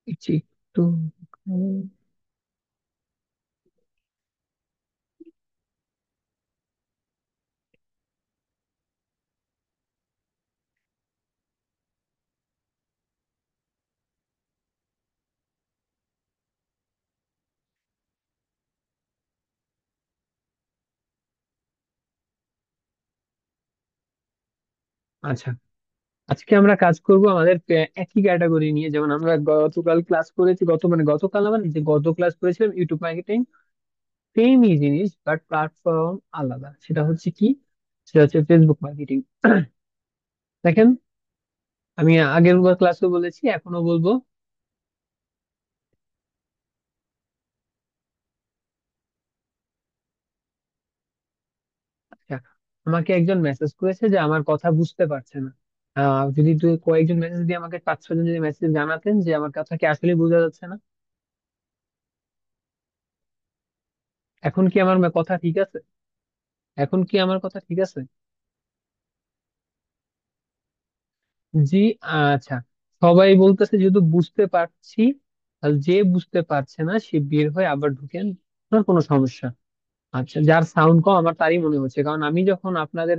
একটু আচ্ছা, আজকে আমরা কাজ করব আমাদের একই ক্যাটাগরি নিয়ে। যেমন আমরা গতকাল ক্লাস করেছি, গতকাল না, মানে যে গত ক্লাস করেছিলাম ইউটিউব মার্কেটিং, সেমই জিনিস বাট প্ল্যাটফর্ম আলাদা। সেটা হচ্ছে কি? সেটা হচ্ছে ফেসবুক মার্কেটিং। দেখেন, আমি আগের ক্লাসে বলেছি, এখনো বলবো। আচ্ছা, আমাকে একজন মেসেজ করেছে যে আমার কথা বুঝতে পারছে না। যদি তুই কয়েকজন মেসেজ দিয়ে আমাকে 5-6 জন যদি মেসেজ জানাতেন যে আমার কথা কি আসলে বোঝা যাচ্ছে না। এখন কি আমার কথা ঠিক আছে? এখন কি আমার কথা ঠিক আছে? জি। আচ্ছা, সবাই বলতেছে যেহেতু বুঝতে পারছি, আর যে বুঝতে পারছে না সে বের হয়ে আবার ঢুকেন, আপনার কোনো সমস্যা? আচ্ছা, যার সাউন্ড কম আমার তারই মনে হচ্ছে, কারণ আমি যখন আপনাদের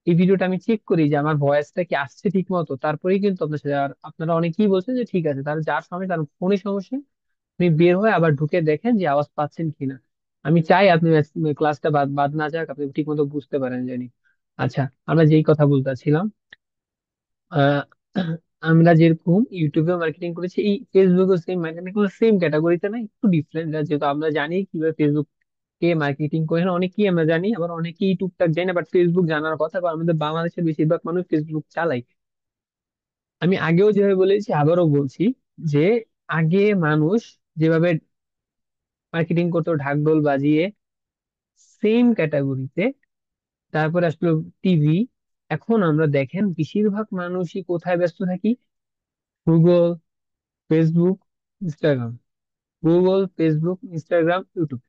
এই ভিডিওটা আমি চেক করি যে আমার ভয়েসটা কি আসছে ঠিক মতো, তারপরেই কিন্তু আপনার সাথে। আর আপনারা অনেকেই বলছেন যে ঠিক আছে, তাহলে যার সময় তার ফোনই সমস্যা, আপনি বের হয়ে আবার ঢুকে দেখেন যে আওয়াজ পাচ্ছেন কিনা। আমি চাই আপনি ক্লাসটা বাদ বাদ না যাক, আপনি ঠিক মতো বুঝতে পারেন জানি। আচ্ছা, আমরা যেই কথা বলতেছিলাম, আহ, আমরা যেরকম ইউটিউবে মার্কেটিং করেছি, এই ফেসবুকে সেম মার্কেটিং করে, সেম ক্যাটাগরিতে না, একটু ডিফারেন্ট। যেহেতু আমরা জানি কিভাবে ফেসবুক কে মার্কেটিং করে না, অনেকেই আমরা জানি, আবার অনেকেই টুকটাক জানি না, বাট ফেসবুক জানার কথা। কারণ আমাদের বাংলাদেশের বেশিরভাগ মানুষ ফেসবুক চালাই। আমি আগেও যেভাবে বলেছি আবারও বলছি যে আগে মানুষ যেভাবে মার্কেটিং করতো ঢাকঢোল বাজিয়ে, সেম ক্যাটাগরিতে, তারপরে আসলো টিভি। এখন আমরা দেখেন বেশিরভাগ মানুষই কোথায় ব্যস্ত থাকি? Google, Facebook, Instagram. Google, Facebook, Instagram, YouTube,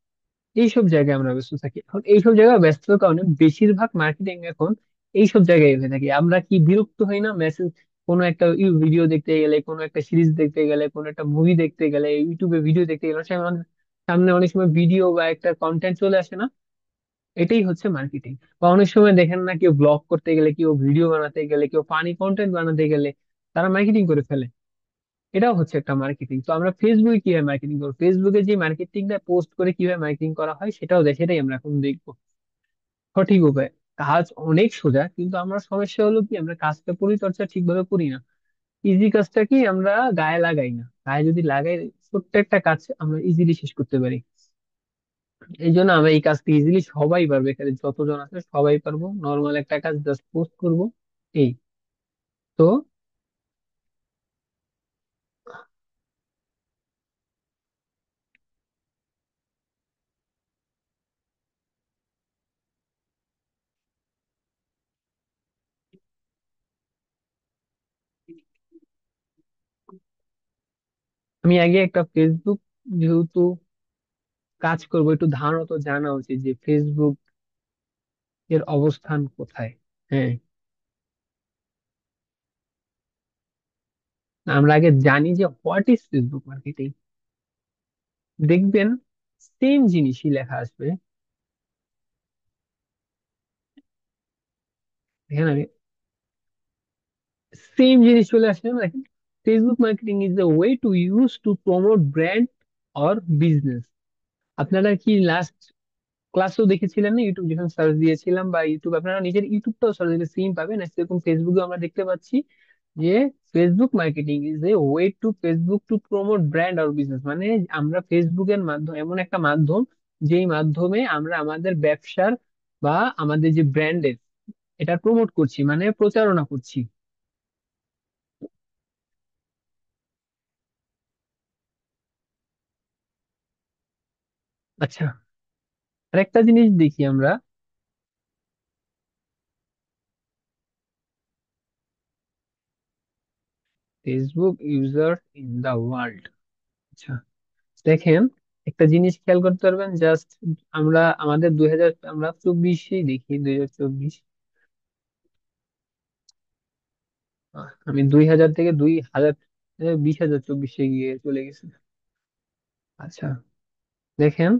এইসব জায়গায় আমরা ব্যস্ত থাকি। এখন এইসব জায়গায় ব্যস্ততার কারণে বেশিরভাগ মার্কেটিং এখন এইসব জায়গায় হয়ে থাকে। আমরা কি বিরক্ত হই না? মেসেজ, কোনো একটা ভিডিও দেখতে গেলে, কোনো একটা সিরিজ দেখতে গেলে, কোনো একটা মুভি দেখতে গেলে, ইউটিউবে ভিডিও দেখতে গেলে, সে আমাদের সামনে অনেক সময় ভিডিও বা একটা কন্টেন্ট চলে আসে না? এটাই হচ্ছে মার্কেটিং। বা অনেক সময় দেখেন না, কেউ ব্লগ করতে গেলে, কেউ ভিডিও বানাতে গেলে, কেউ ফানি কন্টেন্ট বানাতে গেলে তারা মার্কেটিং করে ফেলে। এটাও হচ্ছে একটা মার্কেটিং। তো আমরা ফেসবুকে কিভাবে মার্কেটিং করবো, ফেসবুকে যে মার্কেটিংটা পোস্ট করে কিভাবে মার্কেটিং করা হয় সেটাই আমরা এখন দেখবো। সঠিক উপায়। কাজ অনেক সোজা, কিন্তু আমরা সমস্যা হলো কি, আমরা কাজটা পরিচর্যা ঠিকভাবে করি না। ইজি কাজটা কি আমরা গায়ে লাগাই না। গায়ে যদি লাগাই, ছোট্ট একটা কাজ আমরা ইজিলি শেষ করতে পারি। এই জন্য আমরা এই কাজটা ইজিলি সবাই পারবে, এখানে যতজন আছে সবাই পারবো। নর্মাল একটা কাজ জাস্ট পোস্ট করব, এই। তো আমি আগে একটা ফেসবুক, যেহেতু কাজ করবো, একটু ধারণা তো জানা উচিত যে ফেসবুক এর অবস্থান কোথায়। হ্যাঁ, আমরা আগে জানি যে হোয়াট ইজ ফেসবুক মার্কেটিং। দেখবেন সেম জিনিসই লেখা আসবে। দেখেন, আমি সেম জিনিস চলে আসবে না, দেখেন। Facebook marketing is the way to use to promote brand or business. আপনারা কি লাস্ট ক্লাসও দেখেছিলেন না? ইউটিউব যখন সার্চ দিয়েছিলাম, বা ইউটিউব, আপনারা নিজের ইউটিউবটাও সার্চ দিলে সেম পাবেন। আর সেরকম ফেসবুকে আমরা দেখতে পাচ্ছি যে Facebook marketing is a way to Facebook to promote brand আর বিজনেস। মানে আমরা ফেসবুকের মাধ্যম, এমন একটা মাধ্যম যেই মাধ্যমে আমরা আমাদের ব্যবসার বা আমাদের যে ব্র্যান্ডের, এটা প্রমোট করছি, মানে প্রচারণা করছি। আচ্ছা, আরেকটা জিনিস দেখি আমরা। Facebook user in the world. আচ্ছা, দেখেন, একটা জিনিস খেয়াল করতে পারবেন জাস্ট, আমরা আমাদের 2000, আমরা 24 দেখি, 2024। আমি 2000 থেকে 2000, 2024 গিয়ে চলে গেছে। আচ্ছা, দেখেন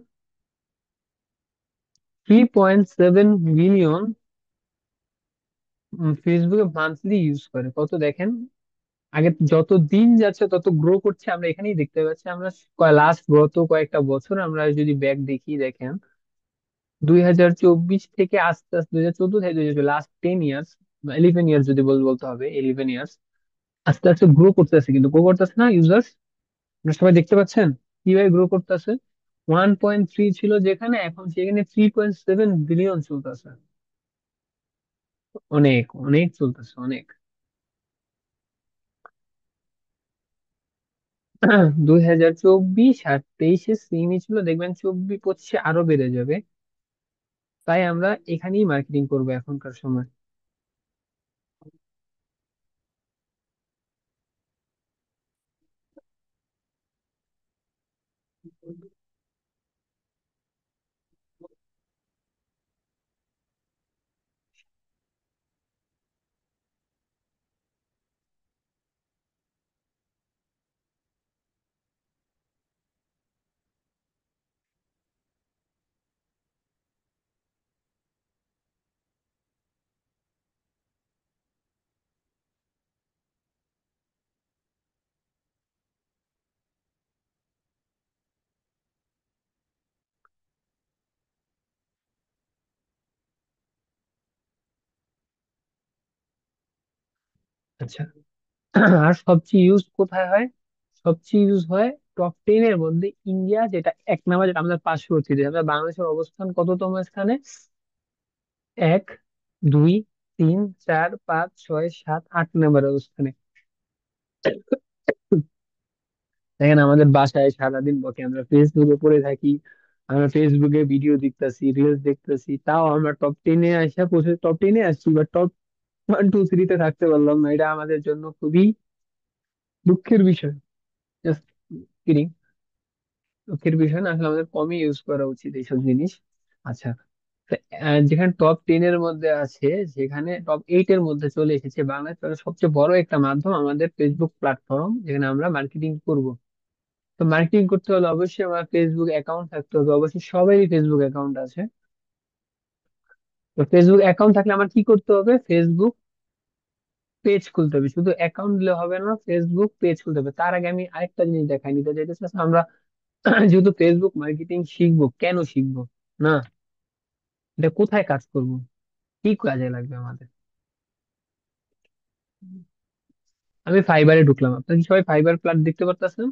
3.7 মিলিয়ন ফেসবুকে মান্থলি ইউজ করে, কত দেখেন। আগে যত দিন যাচ্ছে তত গ্রো করছে, আমরা এখানেই দেখতে পাচ্ছি। আমরা লাস্ট গত কয়েকটা বছর আমরা যদি ব্যাক দেখি, দেখেন 2024 থেকে আস্তে আস্তে 2014 থেকে 2024 লাস্ট 10 ইয়ার্স, 11 ইয়ার্স যদি বলতে হবে, 11 ইয়ার্স আস্তে আস্তে গ্রো করতেছে, কিন্তু গ্রো করতেছে না ইউজার্স, আপনারা সবাই দেখতে পাচ্ছেন কিভাবে গ্রো করতেছে। 1.3 ছিল যেখানে, এখন সেখানে 3.7 বিলিয়ন চলতেছে। অনেক অনেক চলতেছে, অনেক। 2024 আর 2023 সেমই ছিল, দেখবেন 2024 25 আরো বেড়ে যাবে। তাই আমরা এখানেই মার্কেটিং করবো এখনকার সময়। আচ্ছা, আর সবচেয়ে ইউজ কোথায় হয়? সবচেয়ে ইউজ হয় টপ 10 এর মধ্যে ইন্ডিয়া, যেটা 1 নাম্বার, যেটা আমাদের পার্শ্ববর্তী দেশ। আমরা বাংলাদেশের অবস্থান কততম স্থানে? 1, 2, 3, 4, 5, 6, 7, 8 নাম্বার অবস্থানে। দেখেন আমাদের বাসায় সারাদিন বকে, আমরা ফেসবুকে পড়ে থাকি, আমরা ফেসবুকে ভিডিও দেখতেছি, রিলস দেখতেছি, তাও আমরা টপ 10-এ আসা পৌঁছে, টপ 10-এ আসছি বা টপ 1, 2, 3-তে থাকতে পারলাম না। এটা আমাদের জন্য খুবই দুঃখের বিষয়। জাস্ট কিডিং, দুঃখের বিষয় না, আসলে আমাদের কমই ইউজ করা উচিত এইসব জিনিস। আচ্ছা, তো, যেখানে টপ 10-এর মধ্যে আছে, যেখানে টপ 8-এর মধ্যে চলে এসেছে বাংলাদেশ, তাহলে সবচেয়ে বড় একটা মাধ্যম আমাদের ফেসবুক প্ল্যাটফর্ম, যেখানে আমরা মার্কেটিং করব। তো মার্কেটিং করতে হলে অবশ্যই আমার ফেসবুক অ্যাকাউন্ট থাকতে হবে, অবশ্যই সবারই ফেসবুক অ্যাকাউন্ট আছে। তো ফেসবুক অ্যাকাউন্ট থাকলে আমার কি করতে হবে? ফেসবুক পেজ খুলতে হবে, শুধু অ্যাকাউন্ট দিলে হবে না, ফেসবুক পেজ খুলতে হবে। তার আগে আমি আরেকটা জিনিস দেখাই নিতে চাইতেছি। আমরা যেহেতু ফেসবুক মার্কেটিং শিখবো, কেন শিখবো না, এটা কোথায় কাজ করব, কি কাজে লাগবে আমাদের? আমি ফাইবারে ঢুকলাম, আপনারা কি সবাই ফাইবার প্ল্যাট দেখতে পারতেছেন?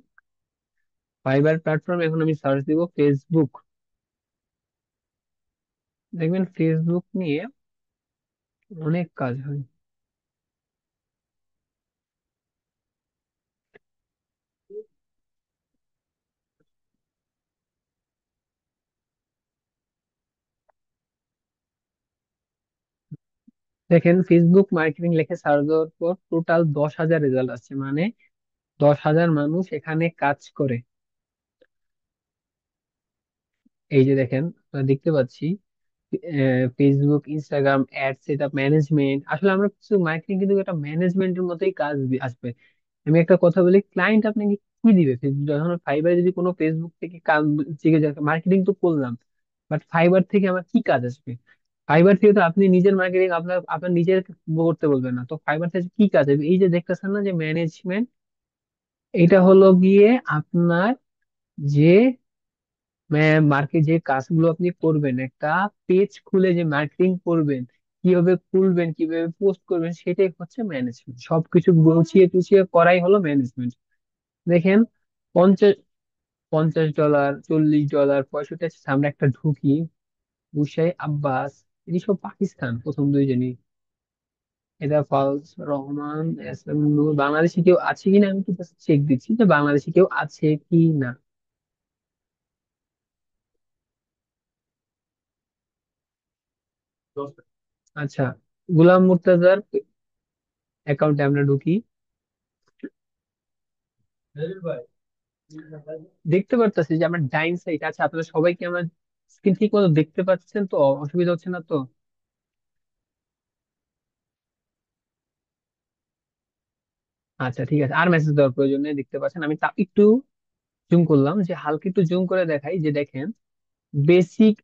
ফাইবার প্ল্যাটফর্ম, এখন আমি সার্চ দিব ফেসবুক। দেখবেন ফেসবুক নিয়ে অনেক কাজ হয়। দেখেন ফেসবুক মার্কেটিং লিখে সার্চ দেওয়ার পর টোটাল 10,000 রেজাল্ট আসছে, মানে 10,000 মানুষ এখানে কাজ করে। এই যে দেখেন, আমরা দেখতে পাচ্ছি Facebook, Instagram ad setup management. আসলে আমরা কিছু মার্কেটিং কিন্তু একটা ম্যানেজমেন্টের মতোই কাজ আসবে। আমি একটা কথা বলি, ক্লায়েন্ট আপনাকে কি দিবে? যখন ফাইবারে যদি কোনো ফেসবুক থেকে কাজ মার্কেটিং তো করলাম, বাট ফাইবার থেকে আমার কি কাজ আসবে? ফাইবার থেকে তো আপনি নিজের মার্কেটিং আপনার আপনার নিজের করতে বলবেন না, তো ফাইবার থেকে কি কাজ আসবে? এই যে দেখতেছেন না যে ম্যানেজমেন্ট, এটা হলো গিয়ে আপনার যে মার্কেট, যে কাজগুলো আপনি করবেন, একটা পেজ খুলে যে মার্কেটিং করবেন, কিভাবে খুলবেন, কিভাবে পোস্ট করবেন, সেটাই হচ্ছে ম্যানেজমেন্ট। সবকিছু গুছিয়ে টুছিয়ে করাই হলো ম্যানেজমেন্ট। দেখেন 50, $50, $40, 65, আমরা একটা ঢুকি, বুসাই আব্বাস, এটি সব পাকিস্তান প্রথম দুইজনই। এটা ফালস রহমান, এস এম নূর, বাংলাদেশি কেউ আছে কিনা আমি কি চেক দিচ্ছি যে বাংলাদেশি কেউ আছে কি না। আচ্ছা, গুলাম মুর্তাজার অ্যাকাউন্টে আমরা ঢুকি, দেখতে পারতেছি যে আমরা ডাইন সাইড আছে। আপনারা সবাই কি আমরা স্ক্রিন ঠিক মতো দেখতে পাচ্ছেন তো? অসুবিধা হচ্ছে না তো? আচ্ছা ঠিক আছে, আর মেসেজ দেওয়ার প্রয়োজন নেই, দেখতে পাচ্ছেন আমি তা একটু জুম করলাম, যে হালকা একটু জুম করে দেখাই, যে দেখেন বেসিক,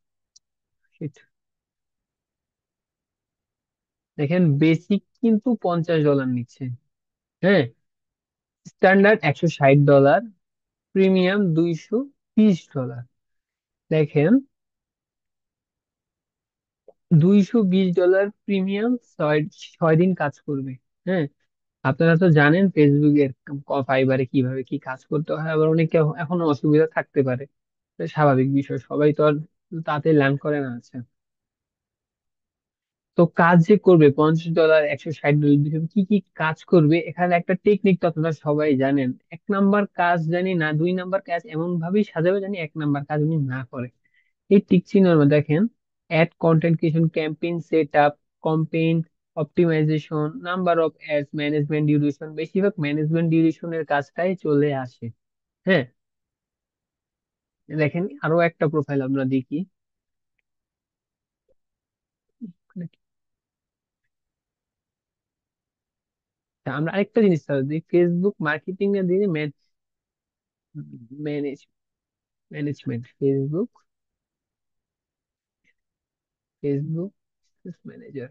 দেখেন বেসিক কিন্তু $50 নিচ্ছে। হ্যাঁ, স্ট্যান্ডার্ড $160, প্রিমিয়াম $220। দেখেন, $220 প্রিমিয়াম, 6 দিন কাজ করবে। হ্যাঁ, আপনারা তো জানেন ফেসবুকের ফাইবারে কিভাবে কি কাজ করতে হয়, আবার অনেকে এখনো অসুবিধা থাকতে পারে, এটা স্বাভাবিক বিষয়, সবাই তো আর তাতে ল্যান্ড করে না। আছে তো কাজ যে করবে $50, $160, কি কি কাজ করবে, এখানে একটা টেকনিক তো আপনারা সবাই জানেন। 1 নাম্বার কাজ জানি না, 2 নাম্বার কাজ এমন ভাবেই সাজাবে জানি 1 নাম্বার কাজ উনি না করে। এই টিক চিহ্নের মধ্যে দেখেন ad content creation, campaign set up, campaign optimisation, number of ads, management duration, বেশিরভাগ ম্যানেজমেন্ট ডিউরেশনের কাজটাই চলে আসে। হ্যাঁ, দেখেন আরো একটা প্রোফাইল আমরা দেখি। আমরা আরেকটা জিনিস দিই, ফেসবুক মার্কেটিং এর দিকে manage management, Facebook, Facebook manager,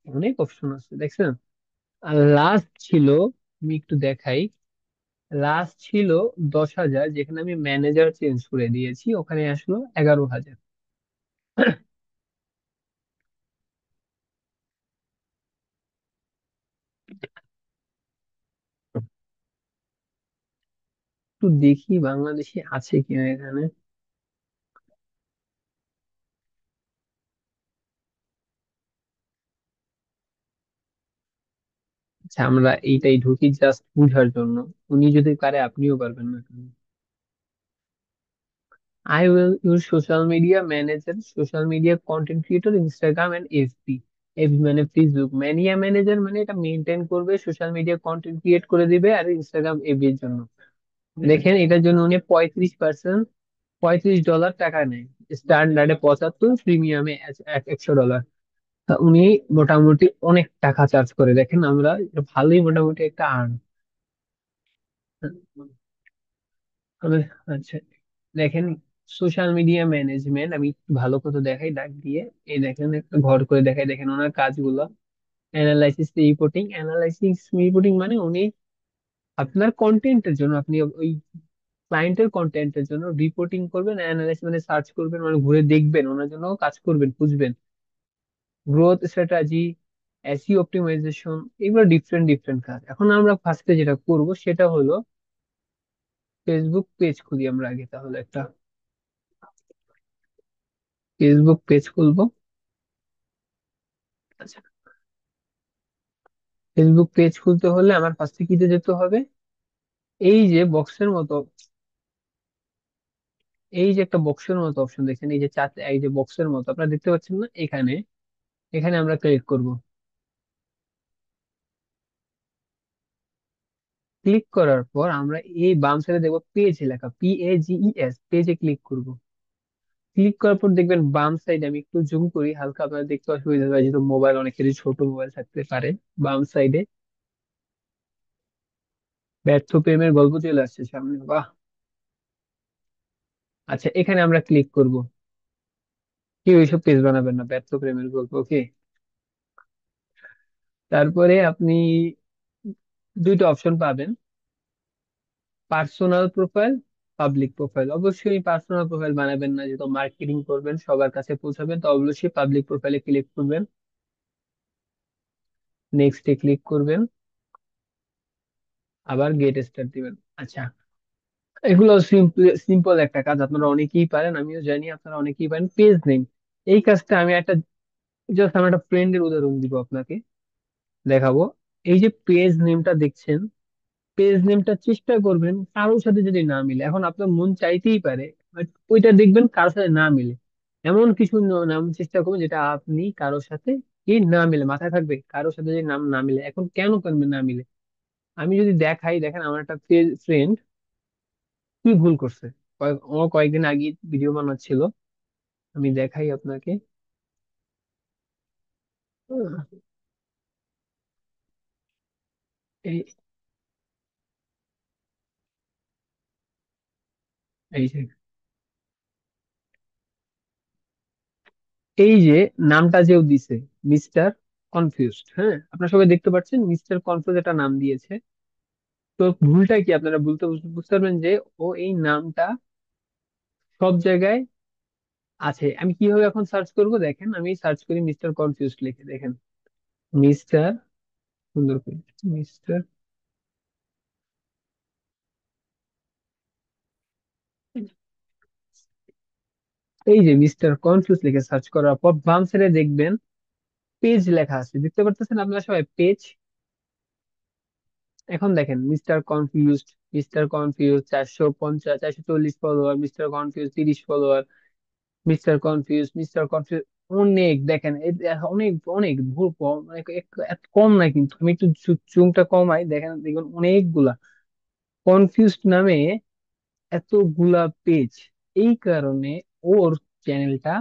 অনেক অপশন আছে দেখছেন। আর লাস্ট ছিল, আমি একটু দেখাই, লাস্ট ছিল 10,000, যেখানে আমি ম্যানেজার চেঞ্জ করে দিয়েছি, ওখানে আসলো 11,000। একটু দেখি বাংলাদেশি আছে কিনা এখানে। আচ্ছা, আমরা এইটাই ঢুকি জাস্ট বুঝার জন্য, উনি যদি পারে আপনিও পারবেন না কেন? I will use social media manager, social media content creator, Instagram and FB. FB মানে ফেসবুক, ম্যানিয়া ম্যানেজার মানে এটা মেনটেন করবে, সোশ্যাল মিডিয়া কন্টেন্ট ক্রিয়েট করে দিবে, আর ইনস্টাগ্রাম এফবি এর জন্য। দেখেন এটার জন্য উনি 35%, $35 টাকা নেয়। স্ট্যান্ডার্ডে 75, প্রিমিয়ামে $100। তা উনি মোটামুটি অনেক টাকা চার্জ করে, দেখেন আমরা ভালোই মোটামুটি একটা আর্ন। আচ্ছা দেখেন, সোশ্যাল মিডিয়া ম্যানেজমেন্ট, আমি একটু ভালো করে দেখাই দাগ দিয়ে, এই দেখেন একটা ঘর করে দেখাই, দেখেন ওনার কাজগুলো। অ্যানালাইসিস রিপোর্টিং, অ্যানালাইসিস রিপোর্টিং মানে উনি আপনার কন্টেন্টের জন্য, আপনি ওই ক্লায়েন্টের কন্টেন্টের জন্য রিপোর্টিং করবেন, অ্যানালাইসিস মানে সার্চ করবেন, মানে ঘুরে দেখবেন, ওনার জন্য কাজ করবেন, খুঁজবেন। গ্রোথ স্ট্র্যাটেজি, এসইও অপটিমাইজেশন, এগুলো ডিফারেন্ট ডিফারেন্ট কাজ। এখন আমরা ফার্স্টে যেটা করব সেটা হলো ফেসবুক পেজ খুলি আমরা আগে, তাহলে একটা ফেসবুক পেজ খুলবো। আচ্ছা, ফেসবুক পেজ খুলতে হলে আমার ফার্স্টে কিতে যেতে হবে, এই যে বক্সের মতো, এই যে একটা বক্সের মতো অপশন দেখছেন, এই যে চারটে, এই যে বক্সের মতো আপনারা দেখতে পাচ্ছেন না, এখানে, এখানে আমরা ক্লিক করব। ক্লিক করার পর আমরা এই বাম সাইডে দেখবো পেজ লেখা, PAGES, পেজে ক্লিক করব। ক্লিক করার পর দেখবেন বাম সাইডে, আমি একটু জুম করি হালকা, আপনারা দেখতে অসুবিধা হয় যেহেতু মোবাইল, অনেকেরই ছোট মোবাইল থাকতে পারে। বাম সাইডে ব্যর্থ প্রেমের গল্প চলে আসছে সামনে, বাহ। আচ্ছা, এখানে আমরা ক্লিক করব। কেউ এইসব পেজ বানাবেন না, ব্যর্থ প্রেমের গল্প, ওকে। তারপরে আপনি দুইটা অপশন পাবেন, পার্সোনাল প্রোফাইল, পাবলিক প্রোফাইল। অবশ্যই পার্সোনাল প্রোফাইল বানাবেন না, যেহেতু মার্কেটিং করবেন, সবার কাছে পৌঁছাবেন, তো অবশ্যই পাবলিক প্রোফাইলে ক্লিক করবেন, নেক্সটে ক্লিক করবেন, আবার গেট স্টার্ট দিবেন। আচ্ছা, এগুলো সিম্পল সিম্পল একটা কাজ, আপনারা অনেকেই পারেন, আমিও জানি আপনারা অনেকেই পারেন। পেজ নেম, এই কাজটা আমি একটা, জাস্ট আমার একটা ফ্রেন্ডের উদাহরণ দিব আপনাকে, দেখাবো। এই যে পেজ নেমটা দেখছেন, পেজ নেমটা চেষ্টা করবেন কারোর সাথে যদি না মিলে, এখন আপনার মন চাইতেই পারে, বাট ওইটা দেখবেন কারোর সাথে না মিলে, এমন কিছু নাম চেষ্টা করবেন যেটা আপনি কারোর সাথে কি না মিলে, মাথায় থাকবে কারোর সাথে যদি নাম না মিলে। এখন কেন করবে না মিলে, আমি যদি দেখাই, দেখেন আমার একটা ফ্রেন্ড কি ভুল করছে, ও কয়েকদিন আগে ভিডিও বানাচ্ছিল, আমি দেখাই আপনাকে। এই এই যে এই যে নামটা যেও দিছে, মিস্টার কনফিউজড, হ্যাঁ আপনারা সবাই দেখতে পাচ্ছেন মিস্টার কনফিউজ একটা নাম দিয়েছে। তো ভুলটা কি আপনারা বুঝতে পারবেন যে ও এই নামটা সব জায়গায় আছে। আমি কিভাবে এখন সার্চ করব, দেখেন আমি সার্চ করি মিস্টার কনফিউজ লিখে, দেখেন মিস্টার, সুন্দর করে মিস্টার, এই যে মিস্টার কনফিউজ লিখে সার্চ করার পর বাম সাইডে দেখবেন পেজ লেখা আছে, দেখতে পারতেছেন আপনারা সবাই পেজ। এখন দেখেন mister confuse, mister confuse 450, 440 follower, mister confuse 30 follower, mister confuse, mister confuse অনেক, দেখেন অনেক অনেক ভুল কম, মানে এত কম না, কিন্তু আমি একটু জুমটা কমাই, দেখেন দেখুন অনেকগুলা কনফিউজড নামে এতগুলা পেজ। এই কারণে ওর চ্যানেলটা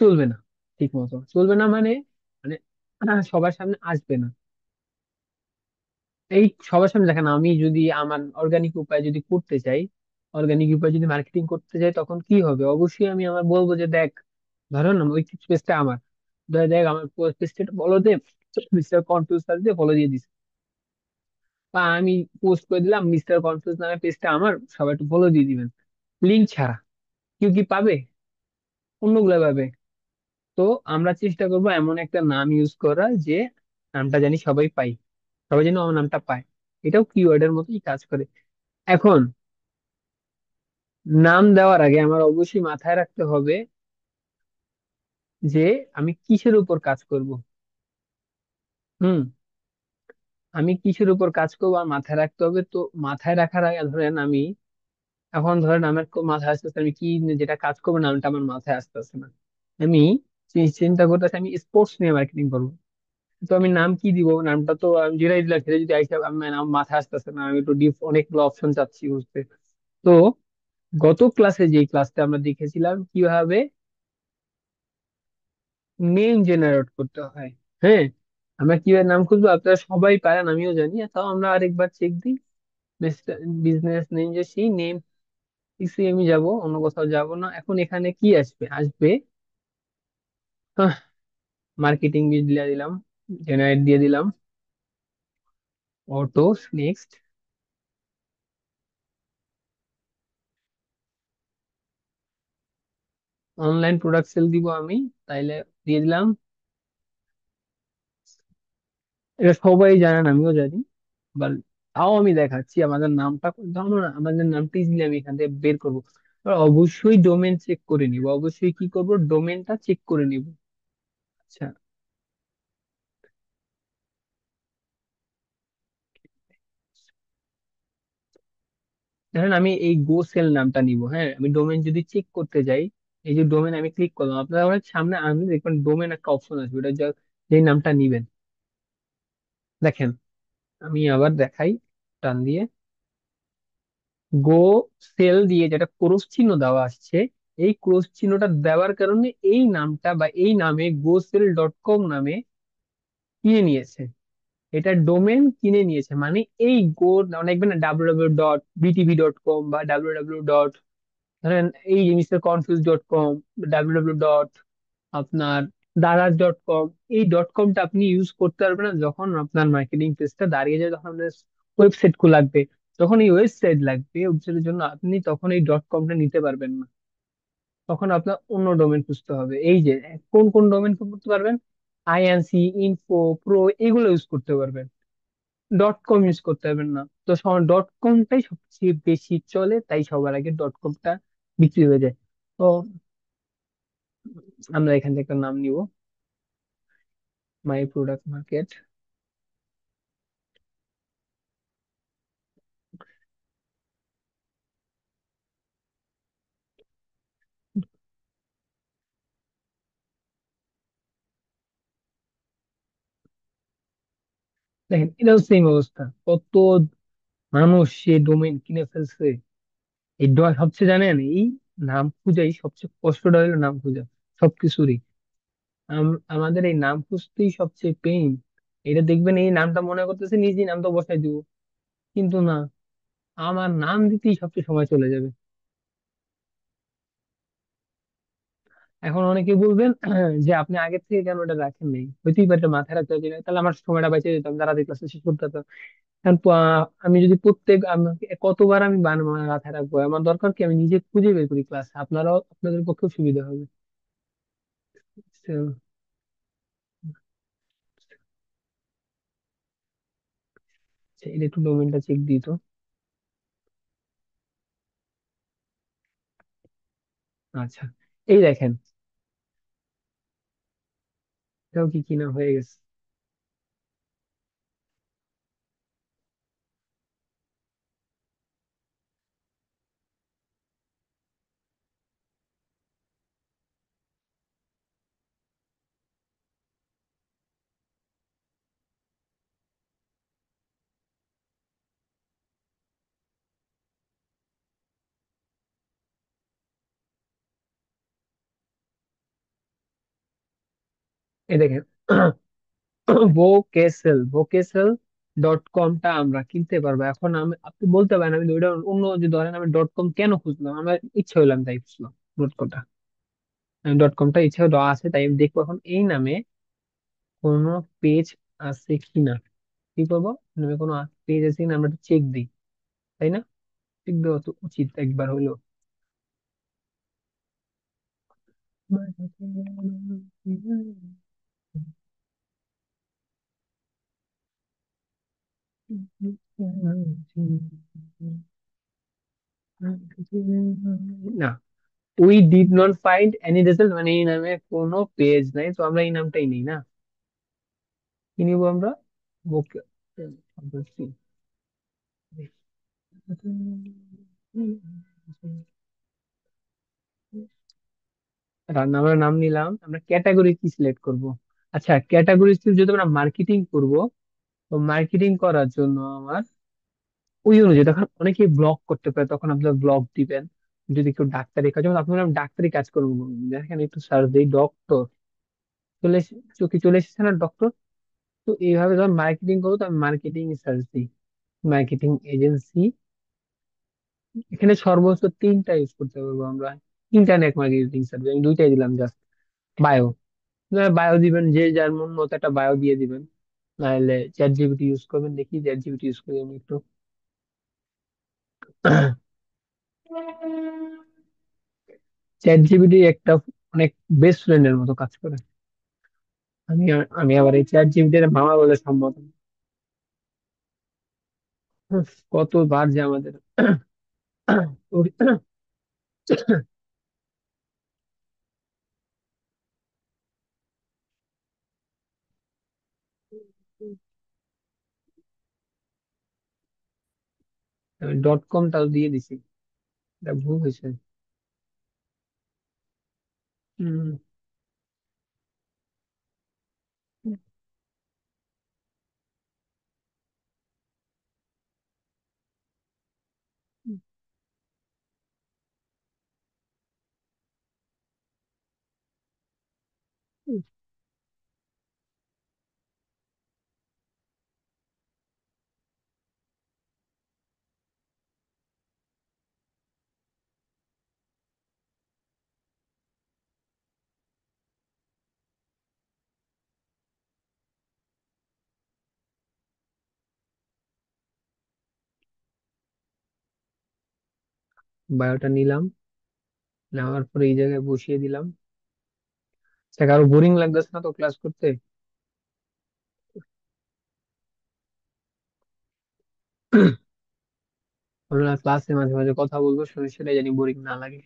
চলবে না, ঠিক মতো চলবে না, মানে মানে সবার সামনে আসবে না। এই সবার সামনে দেখেন, আমি যদি আমার অর্গানিক উপায় যদি করতে চাই, অর্গানিক উপায় যদি মার্কেটিং করতে চাই, তখন কি হবে, অবশ্যই আমি আমার বলবো যে দেখ, ধরুন ওই পেজটা আমার, দেখ আমার পেজটা ফলো দে, মিস্টার কনফিউজ স্যার দিয়ে ফলো দিয়ে দিস, বা আমি পোস্ট করে দিলাম মিস্টার কনফিউজ নামে পেজটা আমার, সবাই একটু ফলো দিয়ে দিবেন, লিঙ্ক ছাড়া। কেউ কি পাবে? অন্যগুলা পাবে। তো আমরা চেষ্টা করবো এমন একটা নাম ইউজ করা যে নামটা জানি সবাই পাই, সবাই যেন আমার নামটা পায়। এটাও কিওয়ার্ডের মতোই কাজ করে। এখন নাম দেওয়ার আগে আমার অবশ্যই মাথায় রাখতে হবে যে আমি কিসের উপর কাজ করব। হুম, আমি কিসের উপর কাজ করবো আর মাথায় রাখতে হবে। তো মাথায় রাখার আগে ধরেন আমি, এখন ধরেন আমার মাথায় আসতেছে আমি কি যেটা কাজ করবো, নামটা আমার মাথায় আসতেছে না। আমি চিন্তা করতেছি আমি স্পোর্টস নিয়ে মার্কেটিং করবো। তো আমি নাম কি দিব, নামটা তো আমি যেটাই দিলাম সেটা যদি আইসা আমি নাম মাথায় আসতেছে না, আমি একটু ডিপ অনেকগুলো অপশন চাচ্ছি বুঝতে। তো গত ক্লাসে যে ক্লাসটা আমরা দেখেছিলাম কিভাবে নেম জেনারেট করতে হয়, হ্যাঁ আমরা কিভাবে নাম খুঁজবো আপনারা সবাই পারেন, আমিও জানি, তাও আমরা আরেকবার চেক দিই। বিজনেস নেম, যে সেই নেম পিসি আমি যাব, অন্য কোথাও যাব না। এখন এখানে কি আসবে, আসবে মার্কেটিং দিয়ে দিলাম, জেনারেট দিয়ে দিলাম, auto, next, online product sale দিব আমি, তাইলে দিয়ে দিলাম। এটা সবাই জানেন, আমিও জানি, বাট তাও আমি দেখাচ্ছি আমাদের নামটা, ধরুন আমাদের নামটা ইজিলি আমি এখান থেকে বের করবো। এবার অবশ্যই ডোমেন চেক করে নিব, অবশ্যই কি করব, ডোমেনটা চেক করে নিব। আচ্ছা, ধরেন আমি এই গো সেল নামটা নিব, হ্যাঁ আমি ডোমেন যদি চেক করতে যাই, এই যে ডোমেন আমি ক্লিক করলাম, আপনারা আমার সামনে আনলে দেখবেন ডোমেন একটা অপশন আসবে, ওটা যে নামটা নিবেন। দেখেন আমি আবার দেখাই টান দিয়ে, গো সেল দিয়ে যেটা ক্রস চিহ্ন দেওয়া আসছে, এই ক্রস চিহ্নটা দেওয়ার কারণে এই নামটা বা এই নামে GoSell.com নামে কিনে নিয়েছে, এটা ডোমেন কিনে নিয়েছে, মানে এই গো, দেখবেন না www.btv.com বা www ডট, ধরেন এই mister confuse dot com, www dot আপনার দারাজ.com, এই ডট কমটা আপনি ইউজ করতে পারবেন না যখন আপনার মার্কেটিং পেজটা দাঁড়িয়ে যায়, যখন আপনার ওয়েবসাইট খোলা লাগবে, যখন এই ওয়েবসাইট লাগবে, ওয়েবসাইটের জন্য আপনি তখন এই ডট কমটা নিতে পারবেন না, তখন আপনার অন্য ডোমেন খুঁজতে হবে। এই যে কোন কোন ডোমেন করতে পারবেন, আইএনসি, ইনফো, প্রো, এগুলো ইউজ করতে পারবেন, ডট কম ইউজ করতে পারবেন না। তো ডট কমটাই সবচেয়ে বেশি চলে, তাই সবার আগে ডট কমটা বিক্রি হয়ে যায়। তো আমরা এখান থেকে একটা নাম নিব, মাই প্রোডাক্ট মার্কেট। দেখেন এটাও সেম অবস্থা, কত মানুষ সে ডোমেইন কিনে ফেলছে। এই সবচেয়ে জানেন এই নাম খুঁজাই সবচেয়ে কষ্টটা হলো নাম খুঁজা, সবকিছুরই। আমাদের এই নাম খুঁজতেই সবচেয়ে পেইন। এটা দেখবেন এই নামটা মনে করতেছে নিজেই নামটা বসাই দিব, কিন্তু না, আমার নাম দিতেই সবচেয়ে সময় চলে যাবে। এখন অনেকে বলবেন যে আপনি আগের থেকে কেন এটা রাখেন নাই, হইতেই পারে এটা মাথায় রাখতে হবে, তাহলে আমার সময়টা বেঁচে যেতাম, তাড়াতাড়ি ক্লাসে শেষ করতে হতো। কারণ আমি যদি প্রত্যেক কতবার আমি মাথায় রাখবো, আমার দরকার কি আমি নিজে খুঁজে বের করি ক্লাস, আপনারাও আপনাদের পক্ষেও সুবিধা হবে। So, এটা একটু ডোমেনটা চেক দিই তো। আচ্ছা, এই দেখেন, এটাও কি কিনা হয়ে গেছে। এই দেখেন, vocational.com আমরা কিনতে পারবো। এখন আমি, আপনি বলতে পারেন আমি ওইটা অন্য, যে ধরেন আমি ডট কম কেন খুঁজলাম, আমার ইচ্ছা হইলাম তাই খুঁজলাম ডট কমটা, ডট কমটা ইচ্ছা হলো আছে তাই আমি দেখবো এখন এই নামে কোনো পেজ আছে কিনা। কি করবো, নামে কোনো পেজ আছে কিনা আমরা চেক দিই, তাই না? চেক দেওয়া তো উচিত একবার হইলো। না, we did not find any result, মানে এই নামে কোনো পেজ নাই, তো আমরা এই নামটাই নেই না। কি নিবো আমরা? ওকে, আমরা নাম নিলাম, আমরা ক্যাটাগরি কি সিলেক্ট করব? আচ্ছা, ক্যাটাগরি যদি আমরা মার্কেটিং করব, তো মার্কেটিং করার জন্য আমার ওই অনুযায়ী, তখন অনেকে ব্লগ করতে পারে, তখন আপনার ব্লগ দিবেন। যদি কেউ ডাক্তারি কাজ, যেমন আপনার ডাক্তারি কাজ করবো বলুন, দেখেন একটু সার্চ দিই ডক্টর, চোখে চলে এসেছে না ডক্টর। তো এইভাবে যখন মার্কেটিং করবো, তো আমি মার্কেটিং সার্চ দিই, মার্কেটিং এজেন্সি। এখানে সর্বোচ্চ তিনটা ইউজ করতে পারবো আমরা, ইন্টারনেট মার্কেটিং সার্চ, আমি দুইটাই দিলাম জাস্ট। বায়ো, বায়ো দিবেন, যে যার মন মতো একটা বায়ো দিয়ে দিবেন, নাহলে চ্যাট জিপিটি ইউজ করবেন। দেখি চ্যাট জিপিটি ইউজ করি আমি একটু। চ্যাট জিপিটি একটা অনেক বেস্ট ফ্রেন্ডের মতো কাজ করে। আমি আবার এই চ্যাট জিপিটির মামা বলে সম্বোধন। কতবার যে আমাদের আমি ডট কমটাও দিয়ে দিছি, এটা ভুল হয়েছে। হম, বায়োটা নিলাম, নেওয়ার পরে এই জায়গায় বসিয়ে দিলাম। আচ্ছা, কারো বোরিং লাগতেছে না তো ক্লাস করতে? আমরা ক্লাসে মাঝে মাঝে কথা বলবো, শুনে সেটাই জানি বোরিং না লাগে।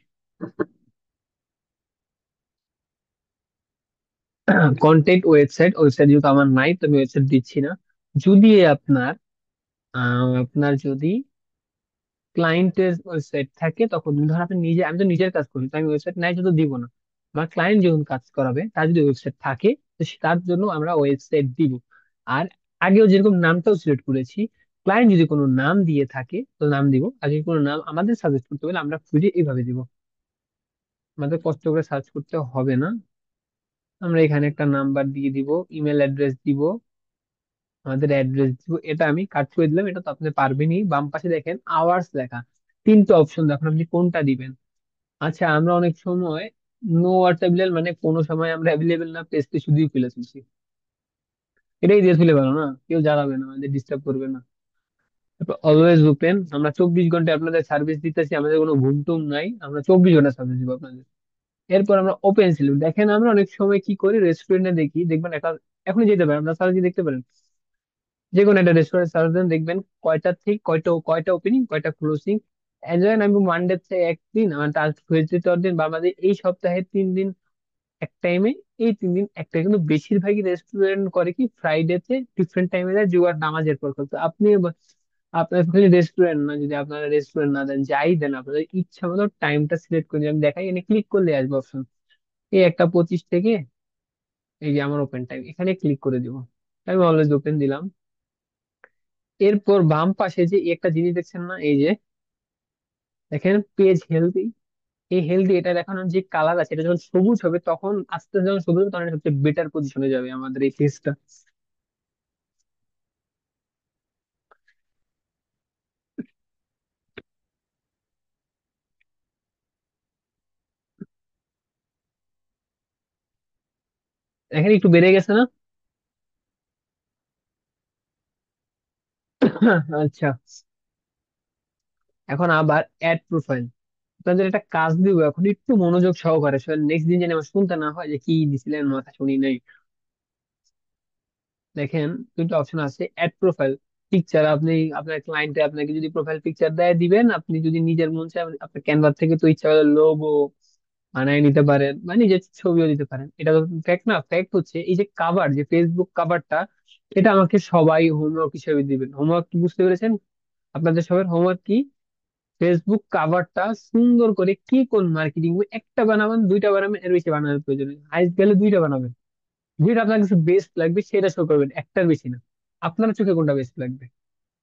কন্টেন্ট ওয়েবসাইট, ওয়েবসাইট যেহেতু আমার নাই তো আমি ওয়েবসাইট দিচ্ছি না। যদি আপনার আপনার যদি ক্লায়েন্টের ওয়েবসাইট থাকে, তখন ধর আপনি নিজে, আমি তো নিজের কাজ করি তো আমি ওয়েবসাইট নাই যদি দিব না। আমার ক্লায়েন্ট যখন কাজ করাবে তার যদি ওয়েবসাইট থাকে, তো তার জন্য আমরা ওয়েবসাইট দিব। আর আগেও যেরকম নামটাও সিলেক্ট করেছি, ক্লায়েন্ট যদি কোনো নাম দিয়ে থাকে তো নাম দিব, আর যদি কোনো নাম আমাদের সাজেস্ট করতে হলে আমরা খুঁজে এইভাবে দিব, আমাদের কষ্ট করে সার্চ করতে হবে না। আমরা এখানে একটা নাম্বার দিয়ে দিব, ইমেল অ্যাড্রেস দিব, আমাদের অ্যাড্রেস দিব, এটা আমি কাট করে দিলাম, এটা তো আপনি পারবেনই। বাম পাশে দেখেন আওয়ার্স লেখা, তিনটা অপশন, দেখুন আপনি কোনটা দিবেন। আচ্ছা, আমরা অনেক সময় নো অ্যাভেলেবল, মানে কোনো সময় আমরা অ্যাভেলেবেল না, পেজটি শুধুই খুলে তুলছি, এটাই দিয়ে তুলে ভালো না, কেউ জ্বালাবে না, আমাদের ডিস্টার্ব করবে না। তারপর অলওয়েজ ওপেন, আমরা 24 ঘন্টা আপনাদের সার্ভিস দিতেছি, আমাদের কোনো ঘুম টুম নাই, আমরা 24 ঘন্টা সার্ভিস দিব আপনাদের। এরপর আমরা ওপেন ছিল, দেখেন আমরা অনেক সময় কি করি, রেস্টুরেন্টে দেখি, দেখবেন একটা, এখনই যেতে পারেন আপনার সার্চ দিয়ে দেখতে পারেন, যে কোনো একটা রেস্টুরেন্ট সার্চ দেন, দেখবেন কয়টা থেকে কয়টা, কয়টা ওপেনিং কয়টা ক্লোজিং। এনজয়, আমি মানডে থেকে একদিন, আমার টুইসডে দিন, বা আমাদের এই সপ্তাহে 3 দিন এক টাইমে, এই 3 দিন একটা, কিন্তু বেশিরভাগই রেস্টুরেন্ট করে কি ফ্রাইডে তে ডিফারেন্ট টাইমে দেয়, জুয়ার নামাজের পর করতে। আপনি আপনার খালি রেস্টুরেন্ট না, যদি আপনারা রেস্টুরেন্ট না দেন, যাই দেন, আপনাদের ইচ্ছা মতো টাইমটা সিলেক্ট করে আমি দেখাই, এখানে ক্লিক করলে আসবে অপশন, এই 1টা 25 থেকে, এই যে আমার ওপেন টাইম, এখানে ক্লিক করে দিব, আমি অলওয়েজ ওপেন দিলাম। এরপর বাম পাশে যে একটা জিনিস দেখছেন না, এই যে দেখেন পেজ হেলদি, এই হেলদি এটা দেখানোর যে কালার আছে, এটা যখন সবুজ হবে, তখন আস্তে আস্তে যখন সবুজ হবে, তখন এটা সবচেয়ে বেটার পজিশনে যাবে আমাদের এই পেজটা। এখানে একটু বেড়ে গেছে না? আচ্ছা, এখন আবার অ্যাড প্রোফাইল, আপনাদের একটা কাজ দিব এখন, একটু মনোযোগ সহকারে, নেক্সট দিন যেন আমার শুনতে না হয় যে কি দিছিলেন মাথা শুনি নাই। দেখেন দুটো অপশন আছে, অ্যাড প্রোফাইল পিকচার, আপনি আপনার ক্লায়েন্টে আপনাকে যদি প্রোফাইল পিকচার দেয় দিবেন, আপনি যদি নিজের মন চায় আপনার ক্যানভা থেকে তো ইচ্ছা করে লোগো বানায় নিতে পারেন, বা নিজের ছবিও দিতে পারেন। এটা তো ফ্যাক্ট না, ফ্যাক্ট হচ্ছে এই যে কাভার, যে ফেসবুক কাভারটা, এটা আমাকে সবাই হোমওয়ার্ক হিসেবে দিবেন। হোমওয়ার্ক কি বুঝতে পেরেছেন? আপনাদের সবার হোমওয়ার্ক কি, ফেসবুক কাভারটা সুন্দর করে কি কোন মার্কেটিং, একটা বানাবেন, দুইটা বানাবেন, এর বেশি বানানোর প্রয়োজন নেই, হাইস্ট গেলে দুইটা বানাবেন, যেটা আপনার কাছে বেস্ট লাগবে সেটা শো করবেন, একটার বেশি না। আপনার চোখে কোনটা বেস্ট লাগবে,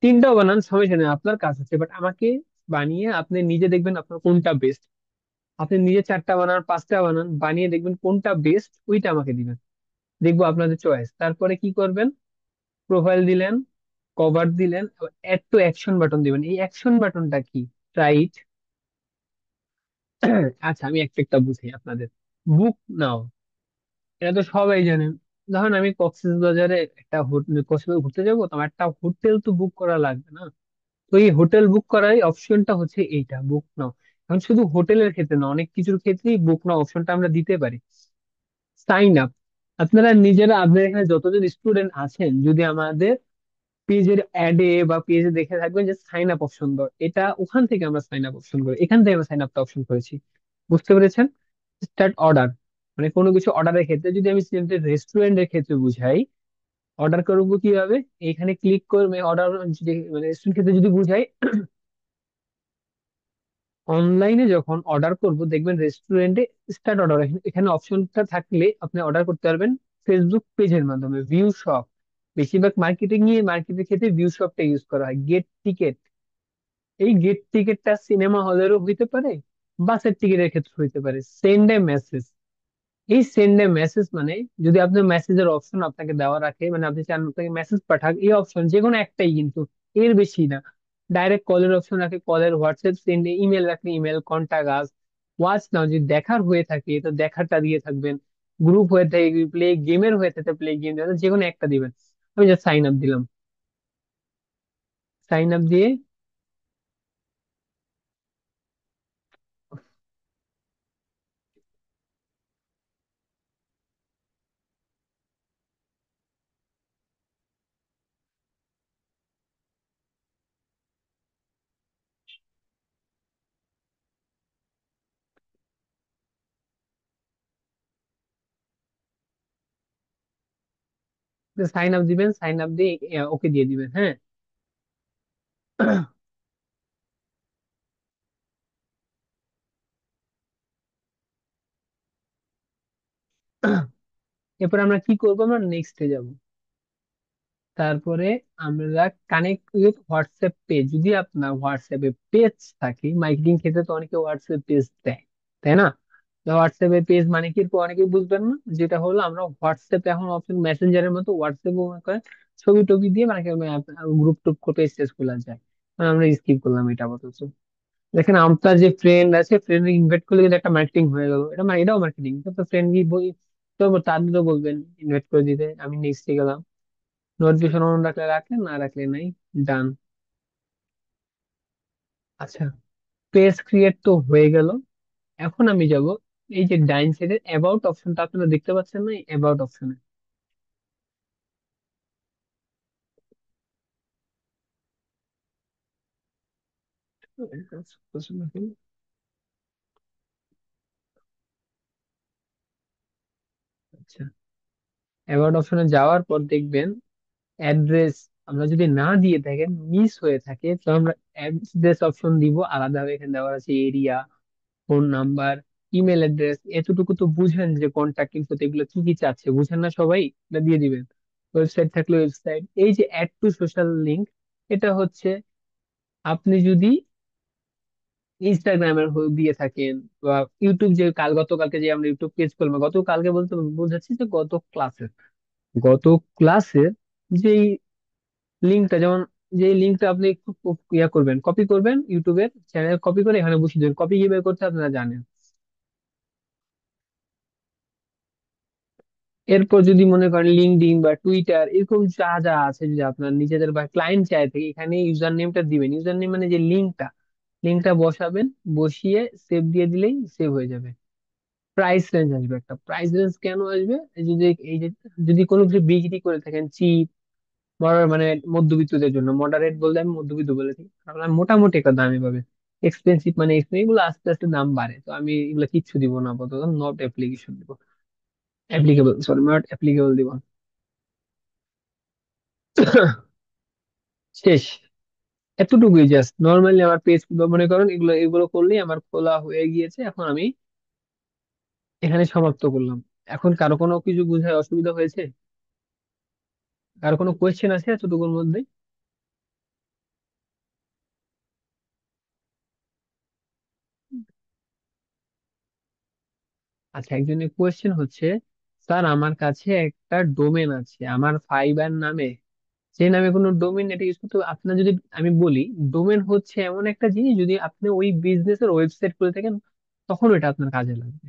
তিনটাও বানান, সমস্যা নেই, আপনার কাজ হচ্ছে, বাট আমাকে বানিয়ে আপনি নিজে দেখবেন আপনার কোনটা বেস্ট। আপনি নিজে 4টা বানান, 5টা বানান, বানিয়ে দেখবেন কোনটা বেস্ট, ওইটা আমাকে দিবেন, দেখবো আপনাদের চয়েস। তারপরে কি করবেন, প্রোফাইল দিলেন, কভার দিলেন, এড টু অ্যাকশন বাটন দিবেন। এই অ্যাকশন বাটনটা কি, রাইট? আচ্ছা, আমি একটা একটা বুঝি আপনাদের। বুক নাও, এটা তো সবাই জানে। ধরেন আমি কক্সবাজারে একটা কক্সবাজার ঘুরতে যাবো, তো আমার একটা হোটেল তো বুক করা লাগবে না? তো এই হোটেল বুক করার অপশনটা হচ্ছে এইটা, বুক নাও। এখন শুধু হোটেলের ক্ষেত্রে না, অনেক কিছুর ক্ষেত্রেই বুক নাও অপশনটা আমরা দিতে পারি। সাইন আপ, আপনারা নিজেরা, আপনাদের এখানে যতজন স্টুডেন্ট আছেন, যদি আমাদের পেজের অ্যাডে বা পেজে দেখে থাকবেন যে সাইন আপ অপশন দাও, এটা ওখান থেকে আমরা সাইন আপ অপশন করি, এখান থেকে আমরা সাইন আপটা অপশন করেছি। বুঝতে পেরেছেন? স্টার্ট অর্ডার, মানে কোনো কিছু অর্ডারের ক্ষেত্রে, যদি আমি রেস্টুরেন্টের ক্ষেত্রে বুঝাই, অর্ডার করবো কিভাবে, এখানে ক্লিক করবে অর্ডার, মানে রেস্টুরেন্ট ক্ষেত্রে যদি বুঝাই, অনলাইনে যখন অর্ডার করব দেখবেন রেস্টুরেন্টে স্টার্ট অর্ডার, এখানে অপশনটা থাকলে আপনি অর্ডার করতে পারবেন ফেসবুক পেজের মাধ্যমে, ভিউ শপ। বেশিরভাগ মার্কেটিং এ, মার্কেটের ক্ষেত্রে ভিউ শপটা ইউজ করা হয়। গেট টিকেট, এই গেট টিকেটটা সিনেমা হলেরও হইতে পারে, বাসের টিকিটের ক্ষেত্রে হইতে পারে। সেন্ড এ মেসেজ, এই সেন্ড এ মেসেজ মানে, যদি আপনার মেসেজের অপশন আপনাকে দেওয়া রাখে, মানে আপনি চান আপনাকে মেসেজ পাঠাক, এই অপশন যে কোনো একটাই, কিন্তু এর বেশি না। ডাইরেক্ট কলের অপশন রাখে, কলের, হোয়াটসঅ্যাপ সেন্ড, ইমেল রাখলে ইমেল, কন্টাক্ট আস, ওয়াচ নাও যদি দেখার হয়ে থাকে তো দেখারটা দিয়ে থাকবেন, গ্রুপ হয়ে থাকে, প্লে গেমের হয়ে থাকে প্লে গেম, যে কোনো একটা দিবেন। আমি জাস্ট সাইন আপ দিলাম, সাইন আপ দিয়ে সাইন আপ দিবেন, সাইন আপ দিয়ে ওকে দিয়ে দিবেন, হ্যাঁ। এরপর আমরা কি করবো, আমরা নেক্সটে যাব। তারপরে আমরা কানেক্ট উইথ হোয়াটসঅ্যাপ পেজ, যদি আপনার হোয়াটসঅ্যাপে পেজ থাকে, মার্কেটিং ক্ষেত্রে তো অনেকে হোয়াটসঅ্যাপ পেজ দেয়, তাই না? হোয়াটসঅ্যাপে পেজ মানে কি এরকম অনেকেই বুঝবেন না, যেটা হলো আমরা হোয়াটসঅ্যাপে এখন অপশন মেসেঞ্জারের মতো হোয়াটসঅ্যাপে মনে করেন ছবি টবি দিয়ে মানে গ্রুপ টুপ করে পেজ খোলা যায়। মানে আমরা স্কিপ করলাম এটা আপাতত। দেখেন আপনার যে ফ্রেন্ড আছে, ফ্রেন্ড ইনভাইট করলে কিন্তু একটা মার্কেটিং হয়ে গেল, এটা মানে এটাও মার্কেটিং। তো ফ্রেন্ড কি বই, তো তাদেরও বলবেন ইনভাইট করে দিতে, আমি নেক্সটে গেলাম। নোটিফিকেশন অন রাখলে রাখলেন, না রাখলে নাই। ডান। আচ্ছা, পেজ ক্রিয়েট তো হয়ে গেল। এখন আমি যাব এই যে ডাইন সাইডের অ্যাবাউট অপশনটা, আপনারা দেখতে পাচ্ছেন না অ্যাবাউট অপশনে? আচ্ছা, অ্যাবাউট অপশনে যাওয়ার পর দেখবেন অ্যাড্রেস, আমরা যদি না দিয়ে থাকেন, মিস হয়ে থাকে, তো আমরা অ্যাড্রেস অপশন দিব আলাদাভাবে। এখানে দেওয়া আছে area, phone number, email address, এতটুকু তো বুঝেন যে কন্ট্যাক্ট ইনফোতে এগুলো কি কি চাচ্ছে, বুঝেন না সবাই? এটা দিয়ে দিবেন। ওয়েবসাইট থাকলে ওয়েবসাইট, এই যে অ্যাড টু সোশ্যাল লিংক, এটা হচ্ছে আপনি যদি ইনস্টাগ্রামের দিয়ে থাকেন বা ইউটিউব, যে গতকালকে যে আমরা ইউটিউব পেজ করলাম, গতকালকে বলতে বোঝাচ্ছি যে গত ক্লাসের যেই লিঙ্কটা, যেমন যে লিঙ্কটা আপনি একটু ইয়া করবেন, কপি করবেন, ইউটিউবের চ্যানেল কপি করে এখানে বসিয়ে দেবেন। কপি কিভাবে করতে আপনারা জানেন। এরপর যদি মনে করেন লিঙ্কডইন বা টুইটার এরকম যা যা আছে, যদি আপনার নিজেদের বা ক্লায়েন্ট চায় থাকে, এখানে ইউজার নেমটা দিবেন। ইউজার নেম মানে যে লিঙ্কটা বসাবেন, বসিয়ে সেভ দিয়ে দিলেই সেভ হয়ে যাবে। প্রাইস রেঞ্জ আসবে, একটা প্রাইস রেঞ্জ কেন আসবে, এই যে যদি কোনো কিছু বিক্রি করে থাকেন চিপ, মানে মধ্যবিত্তদের জন্য, মডারেট বলতে আমি মধ্যবিত্ত বলেছি, কারণ আমি মোটামুটি একটা দামে পাবে। এক্সপেন্সিভ মানে expensive, এগুলো আস্তে আস্তে দাম বাড়ে, তো আমি এগুলো কিচ্ছু দিব না আপাতত, নট অ্যাপ্লিকেশন দিব, অ্যাপ্লিকেবল, সরি নট অ্যাপ্লিকেবল দিব। শেষ, এতটুকুই জাস্ট। নর্মালি আমার পেজ মনে করেন এগুলো এগুলো করলেই আমার খোলা হয়ে গিয়েছে। এখন আমি এখানে সমাপ্ত করলাম। এখন কারো কোনো কিছু বোঝায় অসুবিধা হয়েছে? কারো কোনো কোয়েশ্চেন আছে এতটুকুর মধ্যে? আচ্ছা, একজনের কোয়েশ্চেন হচ্ছে, স্যার আমার কাছে একটা ডোমেন আছে আমার ফাইবার নামে, সেই নামে কোনো ডোমেন এটা ইউজ করতে আপনার যদি, আমি বলি ডোমেন হচ্ছে এমন একটা জিনিস, যদি আপনি ওই বিজনেসের ওয়েবসাইট করে থাকেন তখন এটা আপনার কাজে লাগবে।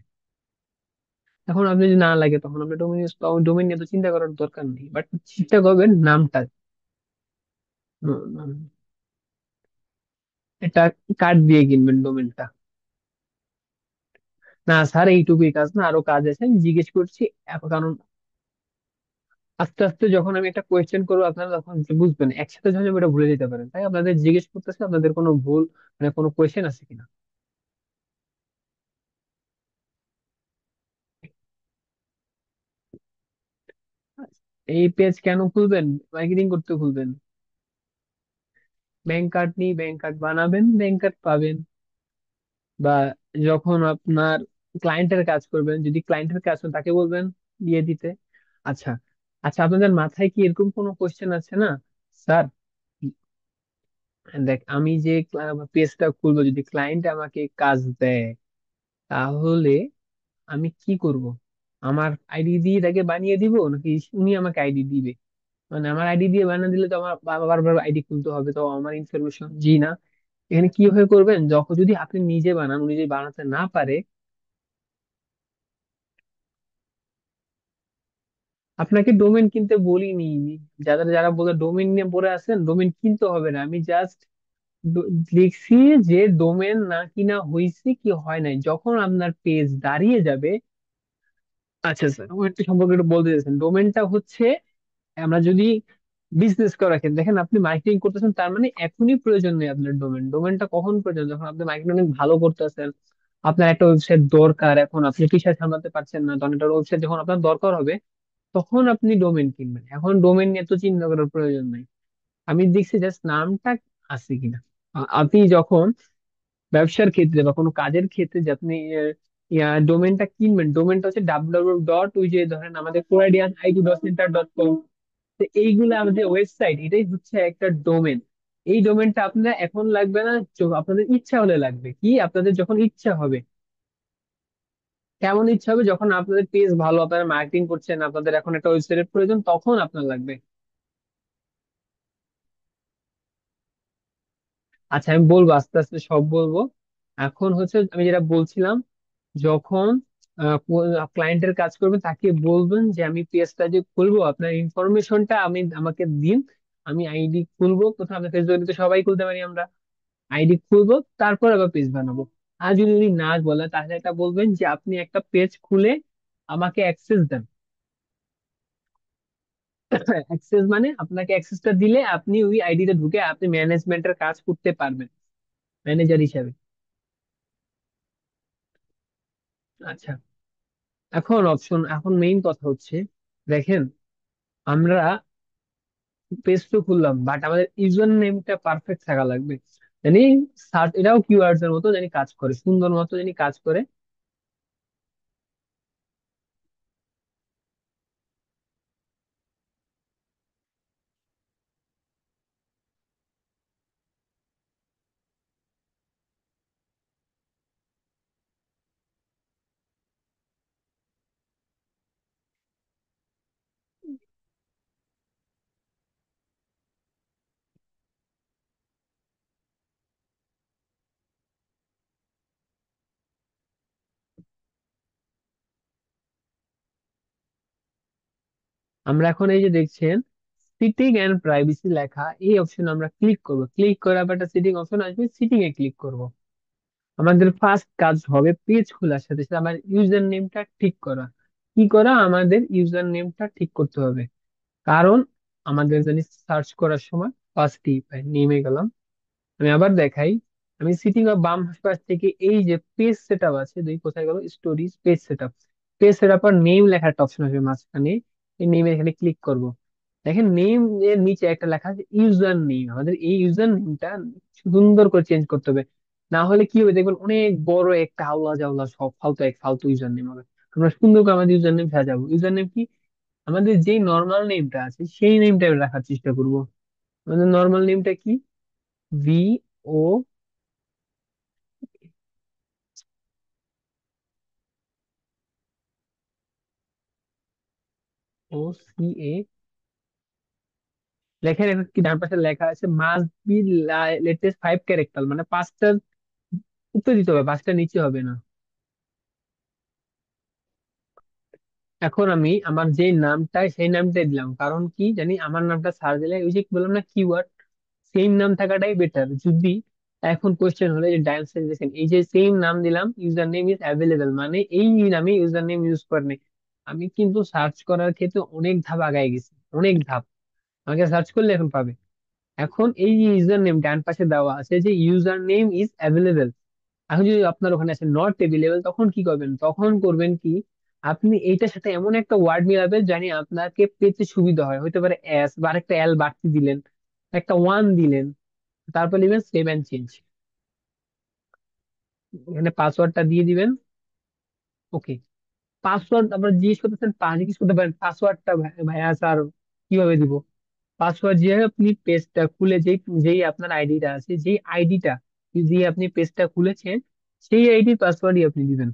এখন আপনি যদি না লাগে তখন আপনি ডোমেন ইউজ, ডোমেন নিয়ে তো চিন্তা করার দরকার নেই, বাট চিন্তা করবেন নামটা। এটা কার্ড দিয়ে কিনবেন ডোমেনটা। না স্যার, এইটুকুই কাজ না, আরো কাজ আছে, আমি জিজ্ঞেস করছি এখন, কারণ আস্তে আস্তে যখন আমি একটা কোয়েশ্চেন করবো আপনারা তখন বুঝবেন, একসাথে যখন এটা ভুলে যেতে পারেন, তাই আপনাদের জিজ্ঞেস করতেছে আপনাদের কোনো ভুল, মানে কোনো কোয়েশ্চেন আছে কিনা। এই পেজ কেন খুলবেন? মার্কেটিং করতে খুলবেন। ব্যাংক কার্ড নেই, ব্যাংক কার্ড বানাবেন, ব্যাংক কার্ড পাবেন। বা যখন আপনার ক্লায়েন্টের কাজ করবেন, যদি ক্লায়েন্টের কাজ হয় তাকে বলবেন দিয়ে দিতে। আচ্ছা, আচ্ছা, আপনাদের মাথায় কি এরকম কোনো কোয়েশ্চেন আছে না, স্যার দেখ আমি যে পেজটা খুলবো, যদি ক্লায়েন্ট আমাকে কাজ দেয় তাহলে আমি কি করব? আমার আইডি দিয়ে তাকে বানিয়ে দিব, নাকি উনি আমাকে আইডি দিবে? মানে আমার আইডি দিয়ে বানিয়ে দিলে তো আমার বারবার আইডি খুলতে হবে, তো আমার ইনফরমেশন, জি না। এখানে কিভাবে করবেন, যখন যদি আপনি নিজে বানান, উনি যদি বানাতে না পারে, আপনাকে ডোমেন কিনতে বলিনি। যারা যারা বলে ডোমেন নিয়ে পড়ে আছেন, ডোমেন কিনতে হবে না, আমি জাস্ট লিখছি যে ডোমেন না কিনা হয়েছে কি হয় নাই, যখন আপনার পেজ দাঁড়িয়ে যাবে। আচ্ছা স্যার, ডোমেনটা সম্পর্কে একটু বলতে চাইছেন? ডোমেনটা হচ্ছে, আমরা যদি বিজনেস করে রাখেন, দেখেন আপনি মার্কেটিং করতেছেন, তার মানে এখনই প্রয়োজন নেই আপনার ডোমেনটা কখন প্রয়োজন, যখন আপনি মার্কেটিং অনেক ভালো করতেছেন, আপনার একটা ওয়েবসাইট দরকার, এখন আপনি টিশার্ট সামলাতে পারছেন না, তখন একটা ওয়েবসাইট যখন আপনার দরকার হবে, তখন আপনি ডোমেন কিনবেন। এখন ডোমেন নিয়ে তো চিন্তা করার প্রয়োজন নাই। আমি দেখছি জাস্ট নামটা আছে কিনা। আপনি যখন ব্যবসার ক্ষেত্রে বা কোনো কাজের ক্ষেত্রে যে আপনি ডোমেনটা কিনবেন, ডোমেনটা হচ্ছে www. ওই যে ধরেন আমাদের কোরাইডিয়ান it.center.com, তো এইগুলো আমাদের ওয়েবসাইট, এটাই হচ্ছে একটা ডোমেন। এই ডোমেনটা আপনার এখন লাগবে না, আপনাদের ইচ্ছা হলে লাগবে, কি আপনাদের যখন ইচ্ছা হবে। কেমন ইচ্ছা হবে? যখন আপনাদের পেজ ভালো, আপনারা মার্কেটিং করছেন, আপনাদের এখন একটা ওয়েবসাইটের প্রয়োজন, তখন আপনার লাগবে। আচ্ছা, আমি বলবো, আস্তে আস্তে সব বলবো। এখন হচ্ছে আমি যেটা বলছিলাম, যখন ক্লায়েন্টের কাজ করবেন তাকে বলবেন যে আমি পেজটা যে খুলবো, আপনার ইনফরমেশনটা আমাকে দিন। আমি আইডি খুলবো, কোথাও আপনার ফেসবুকে তো সবাই খুলতে পারি আমরা। আইডি খুলবো, তারপর আবার পেজ বানাবো। আর যদি উনি না বলে, তাহলে এটা বলবেন যে আপনি একটা পেজ খুলে আমাকে অ্যাক্সেস দেন। অ্যাক্সেস মানে আপনাকে অ্যাক্সেসটা দিলে আপনি ওই আইডিটা ঢুকে আপনি ম্যানেজমেন্টের কাজ করতে পারবেন, ম্যানেজার হিসেবে। আচ্ছা, এখন মেইন কথা হচ্ছে, দেখেন, আমরা পেজ তো খুললাম, বাট আমাদের ইউজার নেমটা পারফেক্ট থাকা লাগবে। জানি সার্চ, এটাও কিওয়ার্ডস এর মতো জানি কাজ করে, সুন্দর মতো জানি কাজ করে। আমরা এখন এই যে দেখছেন সিটিং এন্ড প্রাইভেসি লেখা, এই অপশন আমরা ক্লিক করব। ক্লিক করে আবার একটা সিটিং অপশন আসবে, সিটিং এ ক্লিক করব। আমাদের ফার্স্ট কাজ হবে পেজ খোলার সাথে সাথে আমার ইউজার নেমটা ঠিক করা। কি করা? আমাদের ইউজার নেমটা ঠিক করতে হবে। কারণ আমাদের জানি সার্চ করার সময় ফার্স্টই পাই, নেমে গেলাম। আমি আবার দেখাই, আমি সিটিং বা বাম পাশ থেকে এই যে পেজ সেটআপ আছে, দুই কোথায় গেল, stories, page setup. Page setup আর নেম লেখা একটা অপশন আসবে মাঝখানে, এই নেমে এখানে ক্লিক করব। দেখেন নেম এর নিচে একটা লেখা আছে ইউজার নেম। আমাদের এই ইউজার নেমটা সুন্দর করে চেঞ্জ করতে হবে, না হলে কি হবে দেখবেন অনেক বড় একটা আউলা জাউলা সব ফালতু ফালতু ইউজার নেম হবে। আমরা সুন্দর করে আমাদের ইউজার নেম সাজাবো। ইউজার নেম কি? আমাদের যে নর্মাল নেমটা আছে সেই নেমটা রাখার চেষ্টা করব। আমাদের নর্মাল নেমটা কি? VO OCA। লেখেন এখন কি ডান পাশে লেখা আছে মাস্ট বি লেটেস্ট 5 ক্যারেক্টার, মানে পাঁচটার উত্তর দিতে হবে, পাঁচটা নিচে হবে না। এখন আমি আমার যে নামটা সেই নামটাই দিলাম, কারণ কি জানি আমার নামটা সার্চ দিলে ওই যে বললাম না কিওয়ার্ড, সেম নাম থাকাটাই বেটার। যদি এখন কোশ্চেন হলে যে ডায়াল দেখেন এই যে সেম নাম দিলাম, ইউজার নেম ইজ অ্যাভেলেবেল, মানে এই নামে ইউজার নেম ইউজ করে। আমি কিন্তু সার্চ করার ক্ষেত্রে অনেক ধাপ আগায় গেছি, অনেক ধাপ। আমাকে সার্চ করলে এখন পাবে। এখন এই যে ইউজার নেম ডান পাশে দেওয়া আছে যে ইউজার নেম ইজ অ্যাভেলেবেল, এখন যদি আপনার ওখানে আছে নট অ্যাভেলেবেল, তখন কি করবেন? তখন করবেন কি, আপনি এইটার সাথে এমন একটা ওয়ার্ড মিলাবেন জানি আপনাকে পেতে সুবিধা হয়। হতে পারে এস বা আরেকটা এল বাড়তি দিলেন, একটা ওয়ান দিলেন, তারপর নেবেন সেভ অ্যান্ড চেঞ্জ। এখানে পাসওয়ার্ডটা দিয়ে দিবেন। ওকে, পাসওয়ার্ড আবার জিজ্ঞেস করতেছেন, জিজ্ঞেস করতে পারেন পাসওয়ার্ডটা ভাইয়া স্যার কিভাবে দিব? পাসওয়ার্ড যে আপনি পেজটা খুলে যেই যেই আপনার আইডিটা আছে, যেই আইডিটা দিয়ে আপনি পেজটা খুলেছেন, সেই আইডির পাসওয়ার্ডই আপনি দিবেন।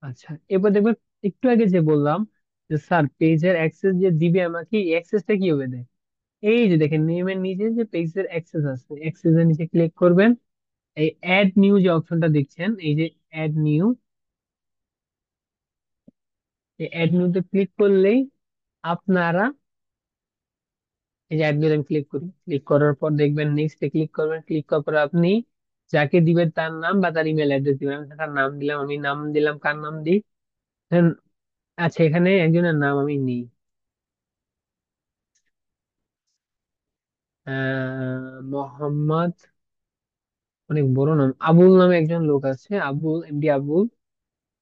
আচ্ছা, এবার দেখবেন একটু আগে যে বললাম যে স্যার পেজের অ্যাক্সেস যে দিবে আমাকে, এই অ্যাক্সেসটা কিভাবে দেয়? এই যে দেখেন নেমের নিচে যে পেজের অ্যাক্সেস আছে, অ্যাক্সেস এর নিচে ক্লিক করবেন। এই অ্যাড নিউ যে অপশনটা দেখছেন, এই যে অ্যাড নিউ, এই অ্যাড নিউতে ক্লিক করলেই আপনারা, এই যে অ্যাড নিউ আমি ক্লিক করি, ক্লিক করার পর দেখবেন নেক্সট এ ক্লিক করবেন। ক্লিক করার পর আপনি যাকে দিবেন তার নাম বা তার ইমেল অ্যাড্রেস দিবেন। আমি তার নাম দিলাম, আমি নাম দিলাম, কার নাম দিই? ধরেন, আচ্ছা এখানে একজনের নাম আমি নিই, মোহাম্মদ, অনেক বড় নাম, আবুল নামে একজন লোক আছে, আবুল, এমডি আবুল,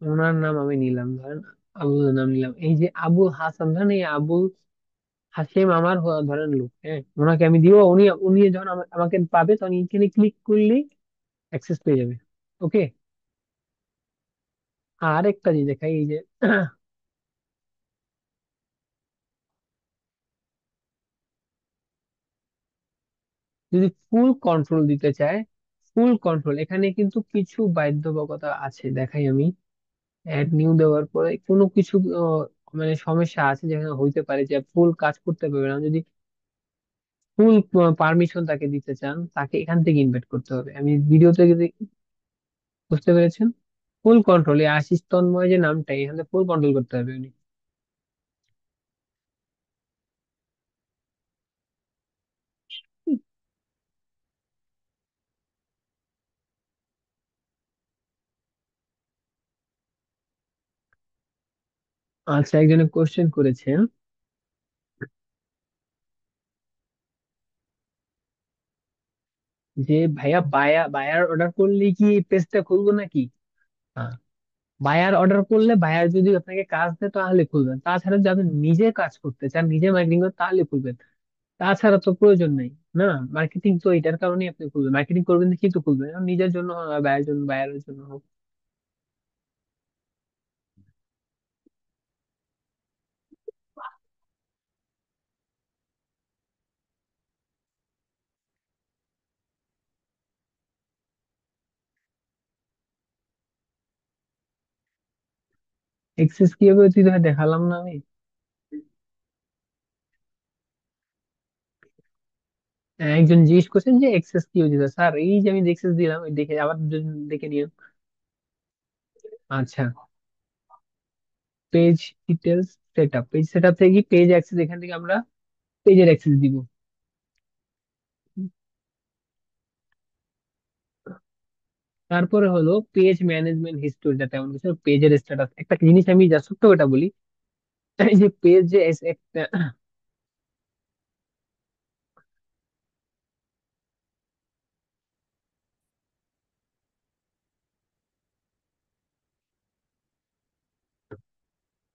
ওনার নাম আমি নিলাম, ধরেন আবুল নাম নিলাম। এই যে আবুল হাসান, ধরেন এই আবুল হাসিম আমার ধরেন লোক, হ্যাঁ, ওনাকে আমি দিব, উনি উনি যখন আমাকে পাবে তখন এখানে ক্লিক করলেই অ্যাক্সেস পেয়ে যাবে। ওকে। আর একটা জিনিস দেখাই, এই যে যদি ফুল কন্ট্রোল দিতে চায়, ফুল কন্ট্রোল এখানে কিন্তু কিছু বাধ্যবাধকতা আছে, দেখাই আমি। অ্যাড নিউ দেওয়ার পরে কোনো কিছু মানে সমস্যা আছে যেখানে হইতে পারে যে ফুল কাজ করতে পারবে না। যদি ফুল পারমিশন তাকে দিতে চান, তাকে এখান থেকে ইনভাইট করতে হবে। আমি ভিডিওতে যদি, বুঝতে পেরেছেন? ফুল কন্ট্রোল, এই আশিস তন্ময় যে নামটা, এখানে ফুল কন্ট্রোল করতে হবে উনি। আচ্ছা, একজনে কোশ্চেন করেছেন যে ভাইয়া বায়ার অর্ডার করলে কি পেজটা খুলবো নাকি? বায়ার অর্ডার করলে বায়ার যদি আপনাকে কাজ দেয় তাহলে খুলবেন, তাছাড়া যদি আপনি নিজে কাজ করতে চান, নিজে মার্কেটিং করতে, তাহলে খুলবেন। তাছাড়া তো প্রয়োজন নেই। না, মার্কেটিং তো এটার কারণেই আপনি খুলবেন, মার্কেটিং করবেন কিন্তু খুলবেন, আর নিজের জন্য হোক আর বায়ার জন্য, বায়ারের জন্য হোক। এক্সেস কিভাবে তুই তোকে দেখালাম না আমি? একজন জিজ্ঞেস করছেন যে এক্সেস কি হয়েছে স্যার, এই যে আমি এক্সেস দিলাম, এই দেখে আবার দেখে নিও। আচ্ছা, page details setup, page setup থেকে পেজ অ্যাক্সেস, এখান থেকে আমরা পেজের অ্যাক্সেস দিব। তারপরে হলো পেজ ম্যানেজমেন্ট হিস্টোরি, যেটা এমন কিছু পেজের স্ট্যাটাস। একটা জিনিস আমি যা ছোট্ট কথা বলি, এই যে পেজ যে একটা,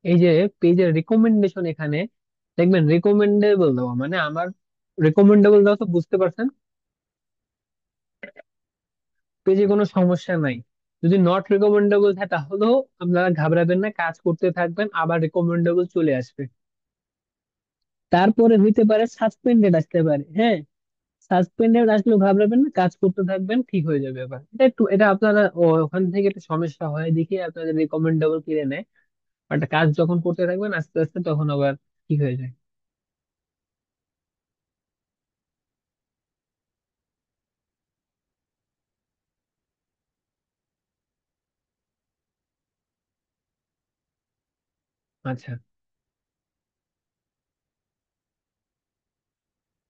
এই যে পেজের রিকমেন্ডেশন, এখানে দেখবেন রিকমেন্ডেবল দেওয়া মানে আমার, রিকমেন্ডেবল দেওয়া তো বুঝতে পারছেন, পেজে কোনো সমস্যা নাই। যদি নট রিকমেন্ডেবল থাকে তাহলেও আপনারা ঘাবড়াবেন না, কাজ করতে থাকবেন, আবার রিকমেন্ডেবল চলে আসবে। তারপরে হইতে পারে সাসপেন্ডেড আসতে পারে, হ্যাঁ। সাসপেন্ডেড আসলেও ঘাবড়াবেন না, কাজ করতে থাকবেন, ঠিক হয়ে যাবে। আবার এটা একটু, এটা আপনারা ওখান থেকে একটু সমস্যা হয় দেখে আপনাদের রিকমেন্ডেবল কিনে নেয়, বাট কাজ যখন করতে থাকবেন আস্তে আস্তে তখন আবার ঠিক হয়ে যায়। আচ্ছা,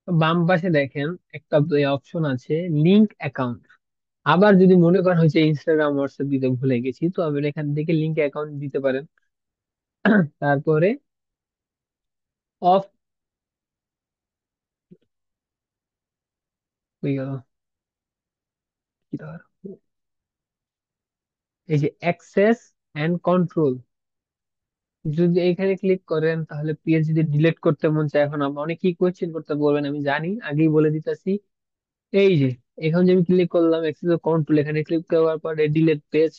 তো বাম পাশে দেখেন একটা অপশন আছে, লিঙ্ক অ্যাকাউন্ট। আবার যদি মনে করেন হচ্ছে ইনস্টাগ্রাম হোয়াটসঅ্যাপ দিতে ভুলে গেছি, তো আপনি এখান থেকে লিঙ্ক অ্যাকাউন্ট দিতে পারেন। তারপরে অফ হয়ে গেল, কি ধর, এই যে অ্যাক্সেস এন্ড কন্ট্রোল, যদি এখানে ক্লিক করেন তাহলে পেজ যদি ডিলিট করতে মন চায়, এখন আমরা অনেক কি কোয়েশ্চেন করতে বলবেন আমি জানি, আগেই বলে দিতেছি। এই যে এখন যে আমি ক্লিক করলাম অ্যাক্সেস কন্ট্রোল, এখানে ক্লিক করার পরে ডিলিট পেজ,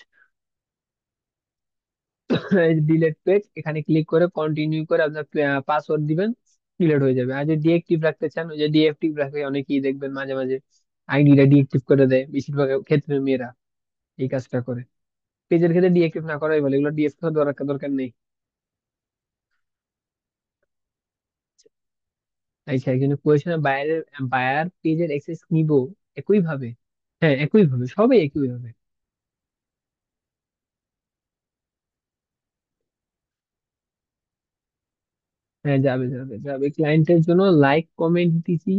ডিলিট পেজ, এখানে ক্লিক করে কন্টিনিউ করে আপনার পাসওয়ার্ড দিবেন, ডিলিট হয়ে যাবে। আর যদি ডিএক্টিভ রাখতে চান, ওই যে ডিএক্টিভ রাখে অনেকেই দেখবেন মাঝে মাঝে আইডিটা ডিএক্টিভ করে দেয়, বেশিরভাগ ক্ষেত্রে মেয়েরা এই কাজটা করে। পেজের ক্ষেত্রে ডিএক্টিভ না করাই ভালো, এগুলো ডিএক্টিভ দরকার দরকার নেই। আচ্ছা, একজন কোয়েশনে বায়ারের, বায়ার পেজের অ্যাক্সেস নিব একই ভাবে? হ্যাঁ, একই ভাবে, সবই একই ভাবে। হ্যাঁ, যাবে যাবে যাবে, ক্লায়েন্টের জন্য লাইক কমেন্ট দিছি,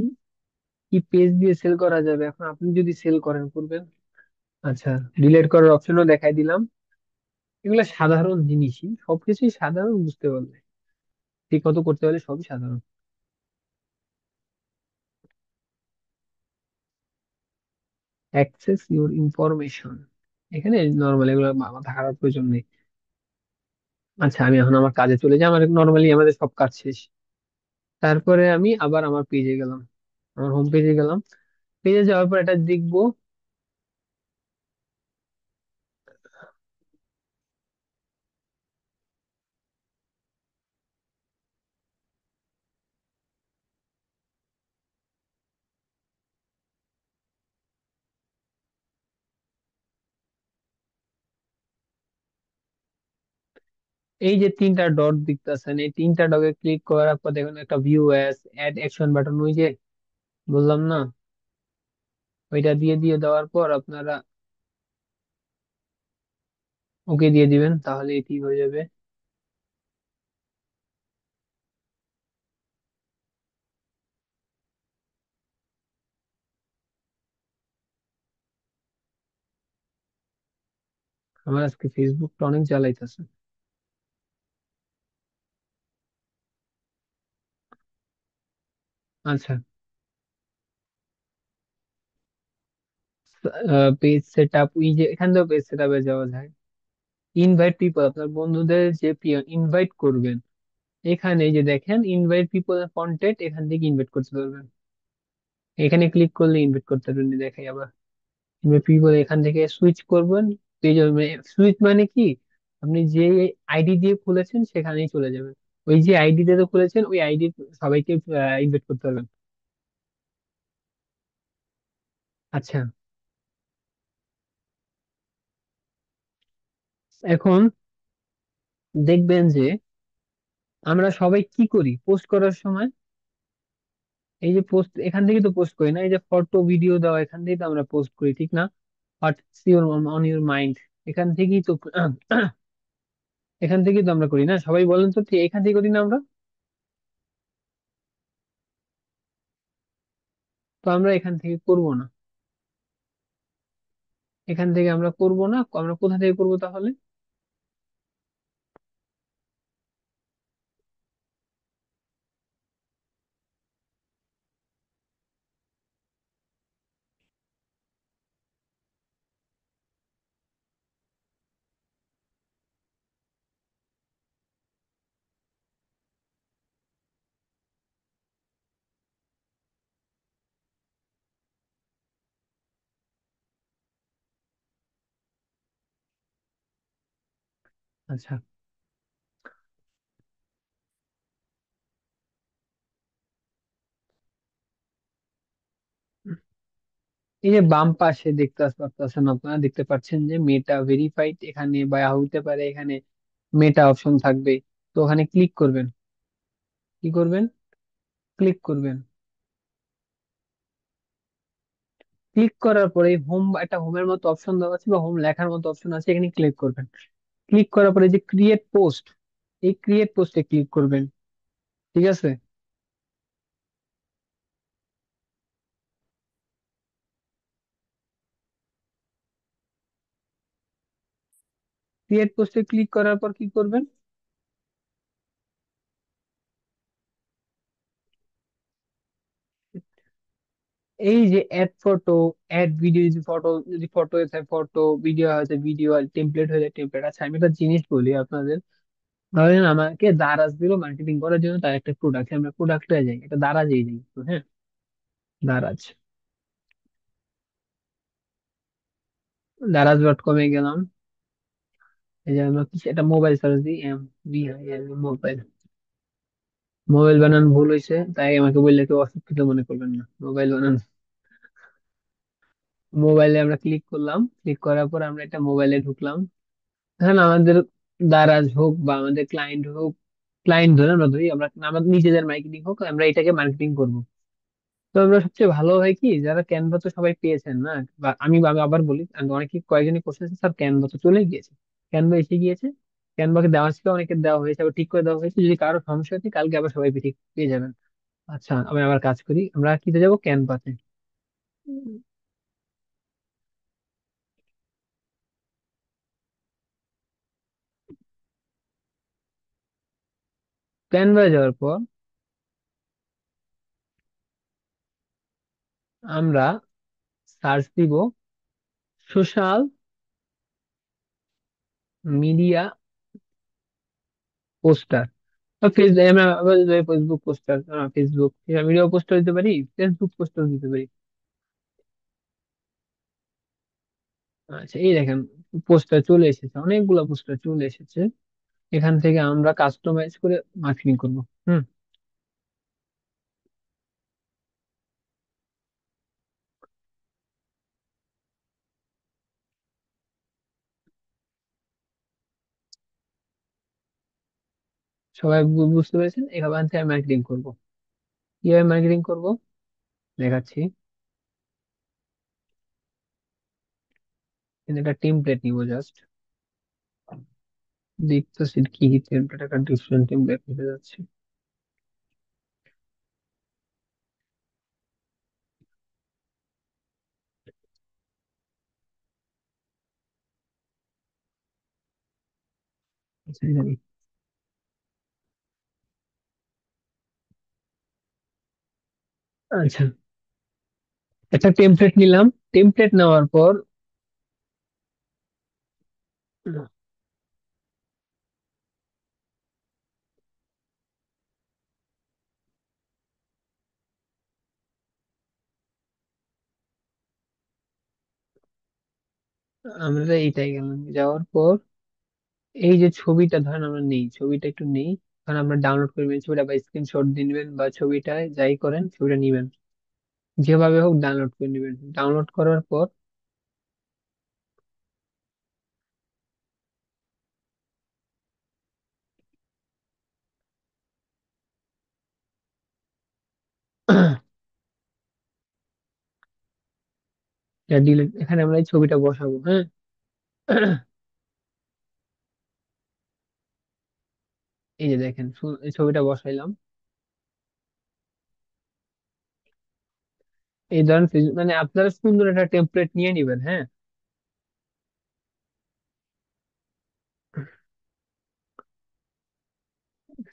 কি পেজ দিয়ে সেল করা যাবে, এখন আপনি যদি সেল করেন করবেন। আচ্ছা, ডিলিট করার অপশনও দেখাই দিলাম। এগুলো সাধারণ জিনিসই, সবকিছুই সাধারণ, বুঝতে পারলে ঠিক মতো করতে পারলে সবই সাধারণ। অ্যাক্সেস ইউর ইনফরমেশন, এখানে নর্মাল, এগুলো মাথা খারাপ প্রয়োজন নেই। আচ্ছা, আমি এখন আমার কাজে চলে যাই, আমার নর্মালি আমাদের সব কাজ শেষ। তারপরে আমি আবার আমার পেজে গেলাম, আমার হোম পেজে গেলাম। পেজে যাওয়ার পর এটা দেখবো। এই যে তিনটা ডট দেখতেছেন, এই তিনটা ডটে ক্লিক করার পর দেখুন একটা view as ad action button, ওই যে বললাম না, ওইটা দিয়ে দিয়ে দেওয়ার পর আপনারা ওকে দিয়ে দিবেন, তাহলে এটি হয়ে যাবে। আমার আজকে ফেসবুকটা অনেক জ্বালাইতেছে। আচ্ছা, পেজ সেট আপ, ওই যে এখান থেকে পেজ সেট আপে যাওয়া যায়। ইনভাইট পিপল, আপনার বন্ধুদের যে ইনভাইট করবেন, এখানে এই যে দেখেন ইনভাইট পিপল কন্টেন্ট, এখান থেকে ইনভাইট করতে পারবেন। এখানে ক্লিক করলে ইনভাইট করতে পারবেন, দেখাই আবার। ইনভাইট পিপল এখান থেকে সুইচ করবেন। পেজ সুইচ মানে কি, আপনি যে আইডি দিয়ে খুলেছেন সেখানেই চলে যাবেন। ওই যে আইডি দিয়ে তো খুলেছেন, ওই আইডি সবাইকে ইনভাইট করতে পারবেন। আচ্ছা, এখন দেখবেন যে আমরা সবাই কি করি পোস্ট করার সময়। এই যে পোস্ট, এখান থেকে তো পোস্ট করি না, এই যে ফটো ভিডিও দেওয়া, এখান থেকে তো আমরা পোস্ট করি, ঠিক না? What's your on your mind, এখান থেকেই তো এখান থেকেই তো আমরা করি না, সবাই বলেন তো, ঠিক এখান থেকে করি না আমরা? তো আমরা এখান থেকে করব না, এখান থেকে আমরা করব না, আমরা কোথা থেকে করব তাহলে? আচ্ছা, এই যে বাম পাশে দেখতে পাচ্ছেন, আপনারা দেখতে পাচ্ছেন যে মেটা ভেরিফাইড, এখানে বা হইতে পারে এখানে মেটা অপশন থাকবে। তো ওখানে ক্লিক করবেন। কি করবেন? ক্লিক করবেন। ক্লিক করার পরে হোম, একটা হোমের মতো অপশন দেওয়া আছে বা হোম লেখার মতো অপশন আছে, এখানে ক্লিক করবেন। ক্লিক করার পরে যে ক্রিয়েট পোস্ট, এই ক্রিয়েট পোস্টে ক্লিক করবেন। ঠিক আছে, ক্রিয়েট পোস্টে ক্লিক করার পর কি করবেন? এই যে অ্যাড ফটো, অ্যাড ভিডিও, যদি ফটো, যদি ফটো থাকে ফটো, ভিডিও আছে ভিডিও, আর টেমপ্লেট হয়ে যায় টেমপ্লেট। আচ্ছা, আমি একটা জিনিস বলি আপনাদের। ধরেন আমাকে দারাজ দিল মার্কেটিং করার জন্য, তার একটা প্রোডাক্ট, আমরা প্রোডাক্টে যাই, এটা দারাজেই যাই তো, হ্যাঁ, দারাজ, দারাজ.কমে গেলাম। এই যে আমরা কিছু একটা মোবাইল সার্চ দিই, মোবাইল, মোবাইল বানান ভুল হয়েছে, তাই আমাকে বললে কেউ অশিক্ষিত মনে করবেন না, মোবাইল বানান। মোবাইলে আমরা ক্লিক করলাম, ক্লিক করার পর আমরা একটা মোবাইলে ঢুকলাম। এখন আমাদের দারাজ হোক বা আমাদের ক্লায়েন্ট হোক, ক্লায়েন্ট ধরে আমরা ধরি, আমরা আমাদের নিজেদের মার্কেটিং হোক, আমরা এটাকে মার্কেটিং করব। তো আমরা সবচেয়ে ভালো হয় কি, যারা ক্যানভা তো সবাই পেয়েছেন না, বা আমি আবার বলি, আমি অনেকে কয়েকজনই কোশ্চেন, স্যার ক্যানভা তো চলে গিয়েছে, ক্যানভা এসে গিয়েছে, ক্যানভাকে দেওয়া ছিল, অনেকে দেওয়া হয়েছে, আবার ঠিক করে দেওয়া হয়েছে, যদি কারো সমস্যা হচ্ছে কালকে আবার সবাই ঠিক পেয়ে যাবেন। আচ্ছা, আমি আবার কাজ করি, আমরা কিতে যাবো, ক্যানভাতে। ক্যানভা যাওয়ার পর আমরা সার্চ দিব social media poster. Facebook poster, Facebook video poster দিতে পারি, ফেসবুক পোস্টার দিতে পারি। আচ্ছা, এই দেখেন, পোস্টার চলে এসেছে, অনেকগুলো পোস্টার চলে এসেছে। এখান থেকে আমরা কাস্টমাইজ করে মার্কেটিং করবো। হুম। সবাই বুঝতে পেরেছেন, এখান থেকে মার্কেটিং করব। কিভাবে মার্কেটিং করব দেখাচ্ছি। কিন্তু একটা টেমপ্লেট নিব জাস্ট, দেখতেছি কি কি টেমপ্লেট, একটা ডিফারেন্ট টেমপ্লেট নিতে যাচ্ছি। আচ্ছা, এখানে। আচ্ছা, একটা টেমপ্লেট নিলাম। টেমপ্লেট নেওয়ার পর আমরা এইটাই গেলাম, যাওয়ার পর এই যে ছবিটা ধরেন আমরা নেই, ছবিটা একটু নেই, কারণ আমরা ডাউনলোড করে নেবেন ছবিটা, বা স্ক্রিনশট দিয়ে নেবেন, বা ছবিটা যাই করেন ছবিটা নিবেন, যেভাবে হোক ডাউনলোড করে নেবেন। ডাউনলোড করার পর ডিলিট, এখানে আমরা এই ছবিটা বসাবো, হ্যাঁ। এই যে দেখেন, এই ছবিটা বসাইলাম। এই ধরেন মানে আপনারা সুন্দর একটা টেমপ্লেট নিয়ে নিবেন, হ্যাঁ।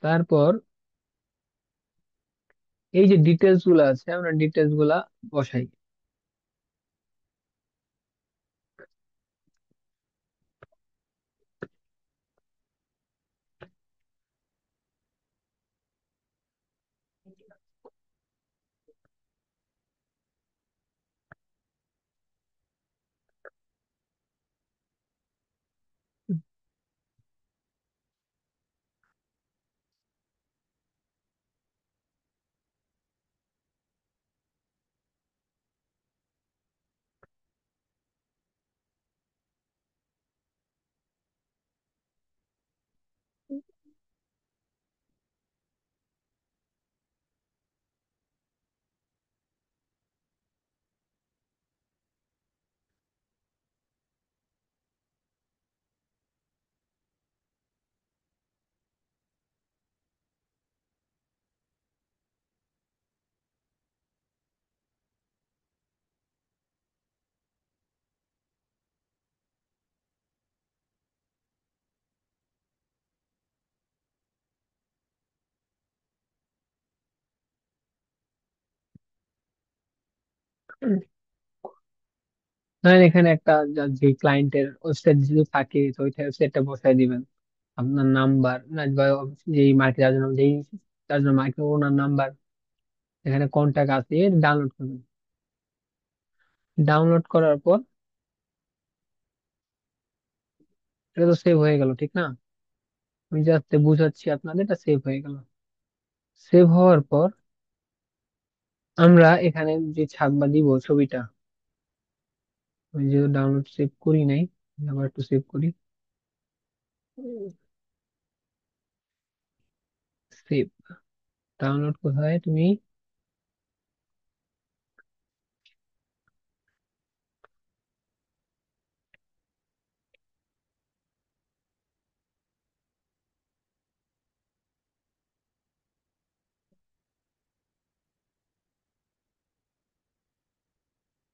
তারপর এই যে ডিটেলস গুলো আছে, আমরা ডিটেলস গুলা বসাই। ধরেন এখানে একটা যে ক্লায়েন্টের ওয়েবসাইট যদি থাকে, তো ওই ওয়েবসাইটটা বসাই দিবেন, আপনার নাম্বার না, বা যেই মার্কেট যার জন্য, যেই তার জন্য মার্কেট ওনার নাম্বার, এখানে কন্ট্যাক্ট আছে, ডাউনলোড করবেন। ডাউনলোড করার পর এটা তো সেভ হয়ে গেল, ঠিক না? আমি জাস্ট বুঝাচ্ছি আপনাদের, এটা সেভ হয়ে গেল। সেভ হওয়ার পর আমরা এখানে যে ছাপবা দিব ছবিটা, আমি যেহেতু ডাউনলোড সেভ করি নাই, আবার একটু সেভ করি। সেভ, ডাউনলোড কোথায় তুমি?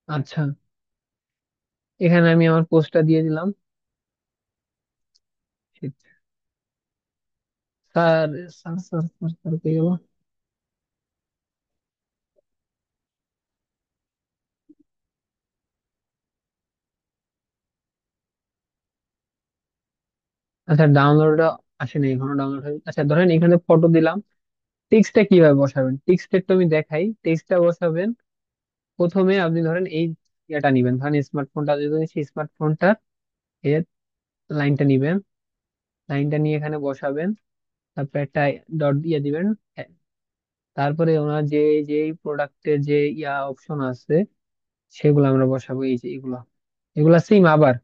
আচ্ছা, এখানে আমি আমার পোস্টটা দিয়ে দিলাম। Sir, sir sir sir sir পেয়ে গেল। আচ্ছা, ডাউনলোড আসেনি এখনো ডাউনলোড হয়ে। আচ্ছা ধরেন এখানে ফটো দিলাম, টেক্সটটা কিভাবে বসাবেন, টেক্সটটা একটু আমি দেখাই। টেক্সটটা বসাবেন, প্রথমে আপনি ধরেন এই ইয়েটা নিবেন, ধরেন স্মার্টফোনটা যদি সেই স্মার্টফোনটা এই লাইনটা নিবেন, লাইনটা নিয়ে এখানে বসাবেন, তারপর একটা ডট দিয়ে দিবেন। হ্যাঁ, তারপরে ওনার যে যে প্রোডাক্টের যে অপশন আছে সেগুলো আমরা বসাবো, এই যে এগুলো, এগুলা সেম আবার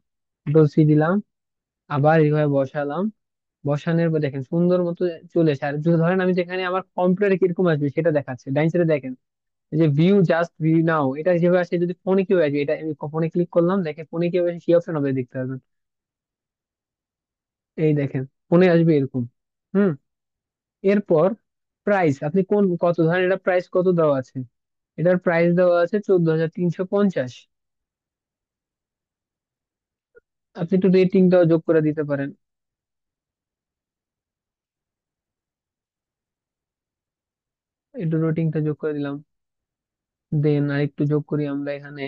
কন্ট্রোল সি দিলাম, আবার এইভাবে বসালাম। বসানোর পর দেখেন সুন্দর মতো চলে আসে। আর যদি ধরেন আমি যেখানে আমার কম্পিউটারে কিরকম আসবে সেটা দেখাচ্ছে, ডাইন সাইডে দেখেন এই যে ভিউ জাস্ট ভিউ নাও, এটা যেভাবে আসে যদি ফোনে কেউ আসবে, এটা আমি ফোনে ক্লিক করলাম, দেখে ফোনে কেউ আসে সেই অপশন হবে, দেখতে পাবেন। এই দেখেন ফোনে আসবে এরকম। হুম। এরপর প্রাইস, আপনি কোন কত, ধরেন এটা প্রাইস কত দেওয়া আছে, এটার প্রাইস দেওয়া আছে 14,350। আপনি একটু রেটিংটাও যোগ করে দিতে পারেন। একটু রেটিংটা যোগ করে দিলাম। দেন আর একটু যোগ করি আমরা এখানে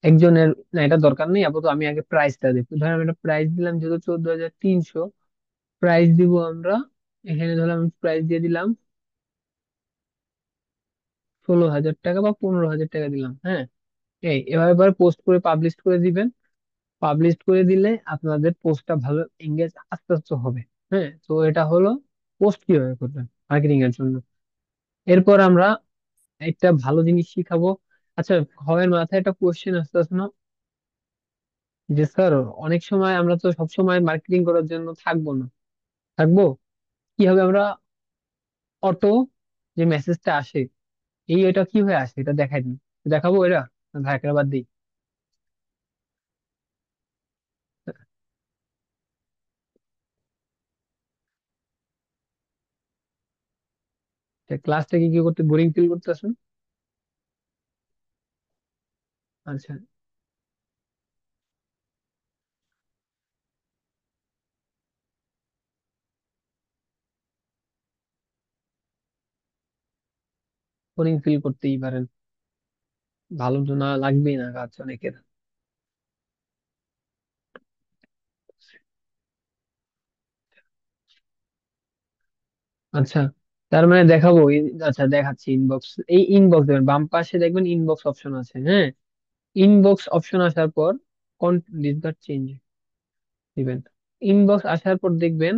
একজনের, না এটা দরকার নেই আপাতত, আমি আগে প্রাইসটা দেখি। ধরেন আমি একটা প্রাইস দিলাম যেহেতু 14,300, প্রাইস দিব আমরা এখানে, ধরলাম আমি প্রাইস দিয়ে দিলাম 16,000 টাকা বা 15,000 টাকা দিলাম। হ্যাঁ, এবার পোস্ট করে পাবলিশ করে দিবেন। পাবলিশ করে দিলে আপনাদের পোস্টটা ভালো এঙ্গেজ আস্তে আস্তে হবে। হ্যাঁ, তো এটা হলো পোস্ট কিভাবে করবেন মার্কেটিং এর জন্য। এরপর আমরা একটা ভালো জিনিস শিখাবো। আচ্ছা, সবার মাথায় একটা কোশ্চেন আসতে আসে না, যে স্যার অনেক সময় আমরা তো সব সময় মার্কেটিং করার জন্য থাকবো না, থাকবো কিভাবে আমরা অটো যে মেসেজটা আসে, এটা কিভাবে আসে এটা দেখাই দিন, দেখাবো এটা, ভাইকে বাদ দিই। ক্লাসটা কি কি করতে বোরিং ফিল করতেছেন? আচ্ছা, বোরিং ফিল করতেই পারেন, ভালো তো না লাগবেই না কাজ অনেকের। আচ্ছা, তার মানে দেখাবো আচ্ছা দেখাচ্ছি ইনবক্স, এই ইনবক্স দেখবেন বাম পাশে দেখবেন ইনবক্স অপশন আছে। হ্যাঁ, ইনবক্স অপশন আসার পর ডিসকার্ড চেঞ্জ দিবেন। ইনবক্স আসার পর দেখবেন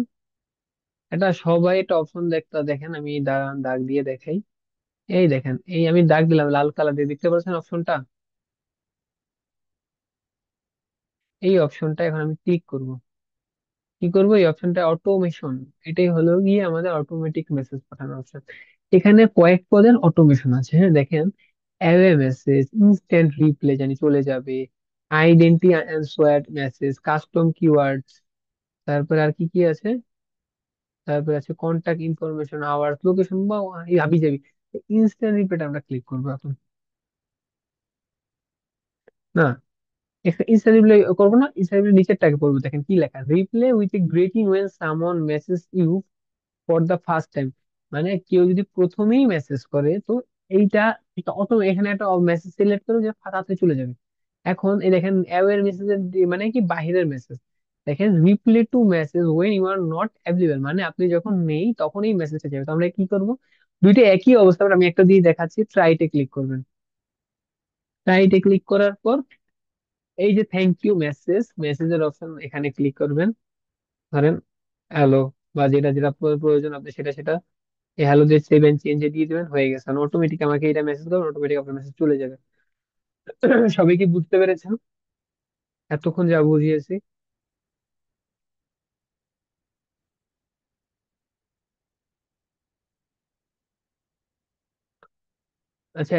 এটা সবাই একটা অপশন দেখতে, দেখেন আমি দাগ দাগ দিয়ে দেখাই। এই দেখেন, এই আমি দাগ দিলাম লাল কালার দিয়ে, দেখতে পাচ্ছেন অপশনটা? এই অপশনটা এখন আমি ক্লিক করব। কি করবো, এই অপশনটা অটোমেশন, এটাই হলো গিয়ে আমাদের অটোমেটিক মেসেজ পাঠানোর অপশন। এখানে কয়েক পদের অটোমেশন আছে। হ্যাঁ দেখেন, অ্যাওয়ে মেসেজ, ইনস্ট্যান্ট রিপ্লে জানি চলে যাবে, আইডেন্টি অ্যানসোয়ার্ড মেসেজ, কাস্টম কিওয়ার্ডস, তারপরে আর কি কি আছে, তারপরে আছে কন্টাক্ট ইনফরমেশন, আওয়ার্স, লোকেশন বা এই হাবি যাবি। ইনস্ট্যান্ট রিপ্লেটা আমরা ক্লিক করবো এখন। না, ইনস্ট্যান্ট রিপ্লে করবো না, ইনস্ট্যান্ট রিপ্লে নিচেরটাকে করবো। দেখেন কি লেখা, reply with a greeting when someone message you for the first time. মানে কেউ যদি প্রথমেই মেসেজ করে তো এইটা একটা অটো, এখানে একটা মেসেজ সিলেক্ট করে যে তাড়াতাড়ি চলে যাবে। এখন এই দেখেন অ্যাওয়ার মেসেজের মানে কি বাহিরের মেসেজ, দেখেন reply to message when you are not available, মানে আপনি যখন নেই তখন এই মেসেজটা যাবে। তো আমরা কি করব, দুইটা একই অবস্থা, but আমি একটা দিয়ে দেখাচ্ছি, ট্রাইতে ক্লিক করবেন। ট্রাইতে ক্লিক করার পর এই যে থ্যাংক ইউ মেসেজ, মেসেজের অপশন এখানে ক্লিক করবেন। ধরেন হ্যালো বা যেটা যেটা প্রয়োজন আপনি সেটা সেটা এই হ্যালো দিয়ে সেভ এন্ড চেঞ্জে দিয়ে দিবেন, হয়ে গেছে। অটোমেটিক আমাকে এটা মেসেজ করবেন, অটোমেটিক আপনার মেসেজ চলে যাবে। সবাই কি বুঝতে পেরেছেন এতক্ষণ যা বুঝিয়েছি? আচ্ছা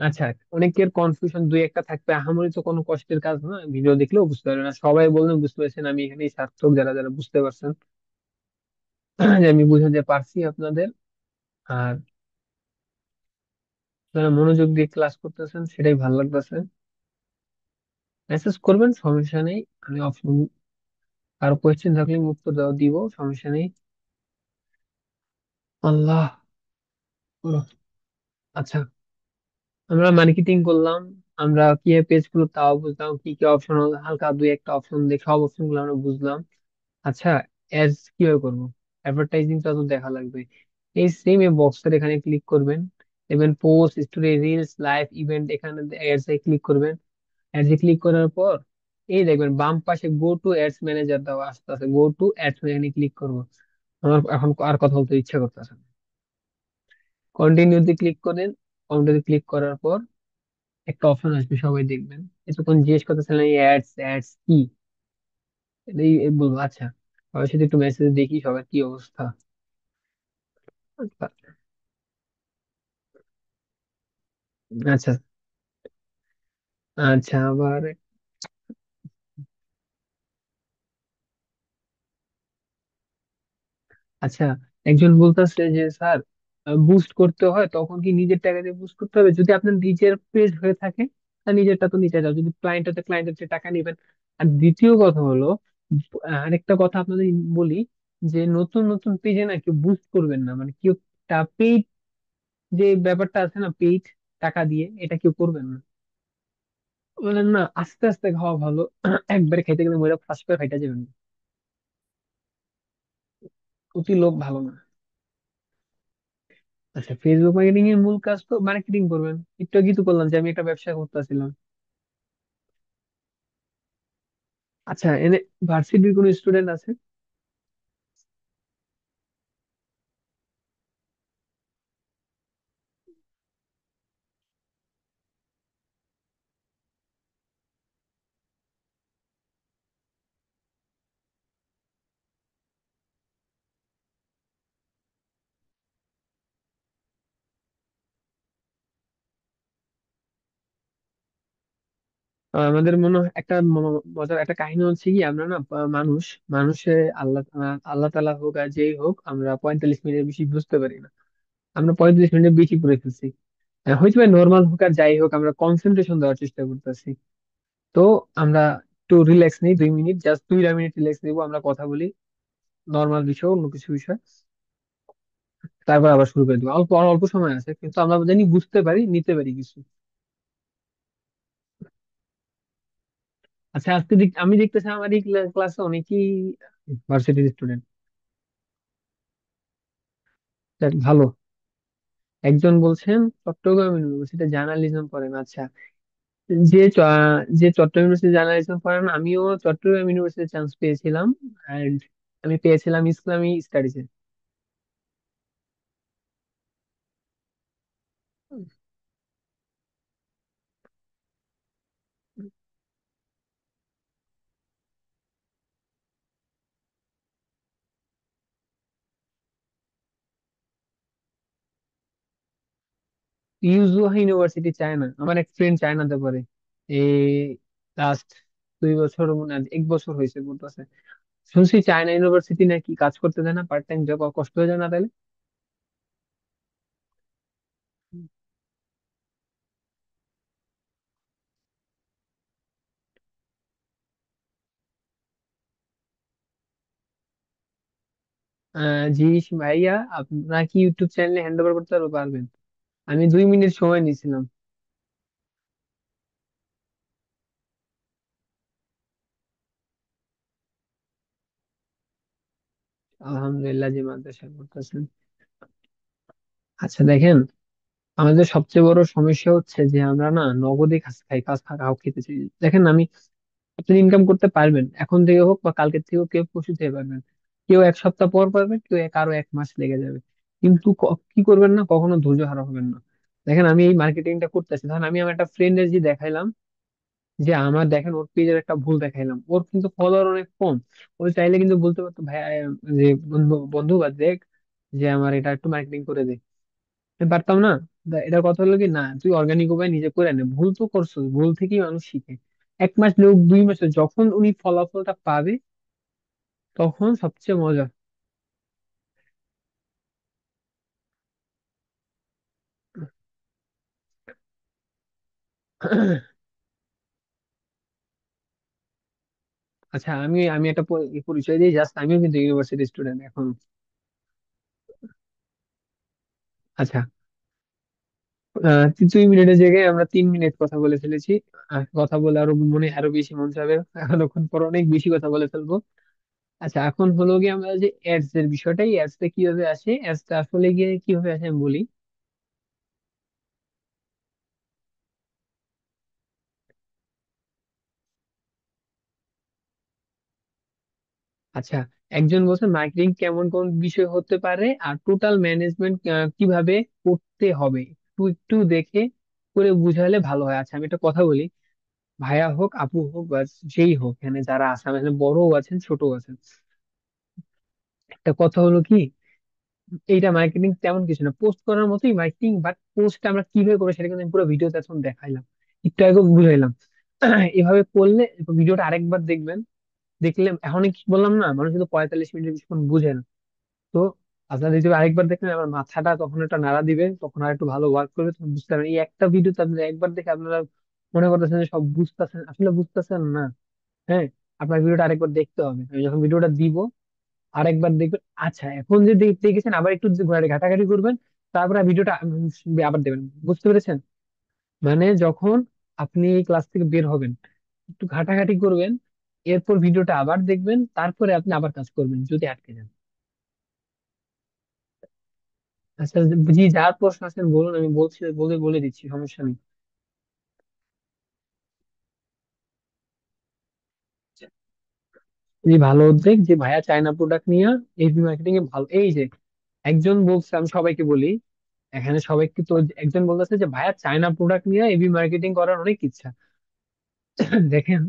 আচ্ছা, অনেকের কনফিউশন দুই একটা থাকবে, আহামরি তো কোনো কষ্টের কাজ না, ভিডিও দেখলেও বুঝতে পারবেন। আর সবাই বলবেন বুঝতে পারছেন, আমি এখানেই সার্থক যারা যারা বুঝতে পারছেন। যে আমি বুঝাতে পারছি আপনাদের। আর যারা মনোযোগ দিয়ে ক্লাস করতেছেন সেটাই ভালো লাগতেছে। মেসেজ করবেন, সমস্যা নেই, আমি অপশন, কারো কোয়েশ্চেন থাকলে আমি উত্তর দেওয়া দিব, সমস্যা নেই। আল্লাহ। বলো। আচ্ছা, আমরা মার্কেটিং করলাম, আমরা কি পেজ গুলো তাও বুঝলাম, কি কি অপশন, হালকা দুই একটা অপশন দেখে সব অপশন গুলো আমরা বুঝলাম। আচ্ছা, অ্যাডস কিভাবে করবো? অ্যাডভার্টাইজিংটা তো দেখা লাগবে। এই সেম এই বক্সের এখানে ক্লিক করবেন, দেখবেন post, story, reels, live event, এখানে অ্যাডস এ ক্লিক করবেন। অ্যাডস এ ক্লিক করার পর এই দেখবেন বাম পাশে গো টু অ্যাডস ম্যানেজার দেওয়া আসতে আছে, গো টু অ্যাডস এখানে ক্লিক করবো। আমার এখন আর কথা বলতে ইচ্ছা করতেছে না। কন্টিনিউতে ক্লিক করেন। কন্টিনিউ ক্লিক করার পর একটা অপশন আসবে, সবাই দেখবেন। এতক্ষণ জিজ্ঞেস করতেছিলেন এই অ্যাডস অ্যাডস কি, এই বলবো। আচ্ছা, সবার সাথে একটু মেসেজ দেখি সবার কি অবস্থা। আচ্ছা। আচ্ছা আবার। আচ্ছা, একজন বলতেছে যে স্যার, বুস্ট করতে হয় তখন কি নিজের টাকা দিয়ে বুস্ট করতে হবে? যদি আপনার নিজের পেজ হয়ে থাকে তা নিজেরটা তো নিতে যাও, যদি ক্লায়েন্ট হতে ক্লায়েন্টের চেয়ে টাকা নিবেন। আর দ্বিতীয় কথা হলো, আরেকটা কথা আপনাদের বলি, যে নতুন নতুন পেজে না কেউ বুস্ট করবেন না, মানে কেউ পেইড, যে ব্যাপারটা আছে না পেইড, টাকা দিয়ে, এটা কেউ করবেন না। বলেন না, আস্তে আস্তে খাওয়া ভালো। একবারে খাইতে গেলে মরে ফার্স্ট করে খাইটা যাবেন। অতি লোভ ভালো না। আচ্ছা, ফেসবুক মার্কেটিং এর মূল কাজ তো মার্কেটিং করবেন। একটু আগে তো বললাম যে আমি একটা ব্যবসা করতেছিলাম। আচ্ছা, এনে ভার্সিটির কোন স্টুডেন্ট আছে? আমাদের মনে হয় একটা মজার একটা কাহিনী হচ্ছে কি, আমরা না মানুষ, মানুষে আল্লাহ, আল্লাহ তাআলা হোক আর যেই হোক, আমরা 45 মিনিটের বেশি বুঝতে পারি না। আমরা 45 মিনিটের বেশি পড়ে ফেলছি। হয়তো নর্মাল হোক আর যাই হোক, আমরা কনসেন্ট্রেশন দেওয়ার চেষ্টা করতেছি। তো আমরা একটু রিল্যাক্স নেই, 2 মিনিট, জাস্ট 2 মিনিট রিল্যাক্স নিবো, আমরা কথা বলি নর্মাল বিষয়, অন্য কিছু বিষয়, তারপর আবার শুরু করে দিবো। অল্প অল্প সময় আছে, কিন্তু আমরা জানি বুঝতে পারি, নিতে পারি কিছু। আচ্ছা, আজকে আমি দেখতেছি আমার এই ক্লাসে অনেকেই ভার্সিটির স্টুডেন্ট। ভালো। একজন বলছেন চট্টগ্রাম ইউনিভার্সিটি জার্নালিজম পড়েন। আচ্ছা, যে চট্টগ্রাম ইউনিভার্সিটি জার্নালিজম পড়েন, আমিও চট্টগ্রাম ইউনিভার্সিটি চান্স পেয়েছিলাম। এন্ড আমি পেয়েছিলাম ইসলামী স্টাডিজে। ইউজুয়া ইউনিভার্সিটি চায়না, আমার এক ফ্রেন্ড চায়নাতে পড়ে। এই লাস্ট 2 বছর, মনে হয় 1 বছর হয়েছে বলতেছে। শুনছি চায়না ইউনিভার্সিটি নাকি কাজ করতে দেয় না, পার্ট টাইম জব, কষ্ট হয়ে যায় না তাহলে? জি ভাইয়া, আপনারা কি ইউটিউব চ্যানেলে হ্যান্ড ওভার করতে পারবেন? আমি 2 মিনিট সময় নিয়েছিলাম। আলহামদুলিল্লাহ যে মাদ্রাসা করতেছেন। আচ্ছা দেখেন, আমাদের সবচেয়ে বড় সমস্যা হচ্ছে যে আমরা না নগদে কাজ খাই, কাউ খেতে চাই। দেখেন আমি, আপনি ইনকাম করতে পারবেন এখন থেকে হোক বা কালকে থেকে হোক, কেউ পরশু থেকে পারবেন, কেউ 1 সপ্তাহ পর পারবেন, কেউ কারো 1 মাস লেগে যাবে। কিন্তু কি করবেন না, কখনো ধৈর্য হারা হবেন না। দেখেন আমি এই মার্কেটিংটা করতেছি, ধরেন আমি আমার একটা ফ্রেন্ডের যে দেখাইলাম, যে আমার দেখেন ওর পেজের একটা ভুল দেখাইলাম, ওর কিন্তু ফলোয়ার অনেক কম। ও চাইলে কিন্তু বলতে পারতো ভাই, যে বন্ধু বন্ধু বা দেখ, যে আমার এটা একটু মার্কেটিং করে দে। আমি পারতাম না। এটার কথা হলো কি, না তুই অর্গানিক উপায় নিজে করে নে, ভুল তো করছো, ভুল থেকেই মানুষ শিখে। 1 মাস লোক, 2 মাসে যখন উনি ফলাফলটা পাবে, তখন সবচেয়ে মজা। আচ্ছা, আমি আমি একটা পরিচয় দিই, জাস্ট আমিও কিন্তু ইউনিভার্সিটি স্টুডেন্ট এখন। আচ্ছা, দুই মিনিটের জায়গায় আমরা 3 মিনিট কথা বলে ফেলেছি। কথা বলে আরো মনে আরো বেশি মন যাবে, এতক্ষণ পর অনেক বেশি কথা বলে ফেলবো। আচ্ছা, এখন হলো গিয়ে আমরা যে অ্যাডস এর বিষয়টা, এই অ্যাডস টা কিভাবে আসে, অ্যাডস টা আসলে গিয়ে কিভাবে আসে আমি বলি। আচ্ছা, একজন বলছে মার্কেটিং কেমন কোন বিষয় হতে পারে আর টোটাল ম্যানেজমেন্ট কিভাবে করতে হবে, একটু একটু দেখে করে বুঝালে ভালো হয়। আচ্ছা, আমি একটা কথা বলি, ভাইয়া হোক আপু হোক বা যেই হোক, এখানে যারা আছে আমাদের বড়ও আছেন ছোটও আছেন, একটা কথা হলো কি, এইটা মার্কেটিং তেমন কিছু না, পোস্ট করার মতোই মার্কেটিং, বাট পোস্ট আমরা কিভাবে করবো সেটা কিন্তু আমি পুরো ভিডিওতে এখন দেখাইলাম, একটু আগে বুঝাইলাম। এভাবে করলে ভিডিওটা আরেকবার দেখবেন, দেখলে এখন কি বললাম না, মানুষ কিন্তু 45 মিনিটের বেশিক্ষণ বুঝে না। তো আপনারা যদি আরেকবার দেখেন আমার মাথাটা তখন একটা নাড়া দিবে, তখন আর একটু ভালো ওয়ার্ক করবে, তখন বুঝতে পারবেন। এই একটা ভিডিওতে আপনারা একবার দেখে আপনারা মনে করতেছেন যে সব বুঝতেছেন, আসলে বুঝতেছেন না। হ্যাঁ, আপনার ভিডিওটা আরেকবার দেখতে হবে, আমি যখন ভিডিওটা দিব আরেকবার দেখবেন। আচ্ছা, এখন যে দেখেছেন আবার একটু ঘাটাঘাটি করবেন, তারপরে ভিডিওটা আবার দেবেন। বুঝতে পেরেছেন? মানে যখন আপনি এই ক্লাস থেকে বের হবেন একটু ঘাটাঘাটি করবেন, এরপর ভিডিওটা আবার দেখবেন, তারপরে আপনি আবার কাজ করবেন যদি আটকে যান। আচ্ছা, জি, যার প্রশ্ন আছেন বলুন, আমি বলছি, বলে বলে দিচ্ছি, সমস্যা নেই। জি, ভালো উদ্যোগ যে ভাইয়া চায়না প্রোডাক্ট নিয়ে এফবি মার্কেটিং এ ভালো। এই যে একজন বলছে, আমি সবাইকে বলি, এখানে সবাইকে তো, একজন বলতেছে যে ভাইয়া চায়না প্রোডাক্ট নিয়ে এবি মার্কেটিং করার অনেক ইচ্ছা। দেখেন,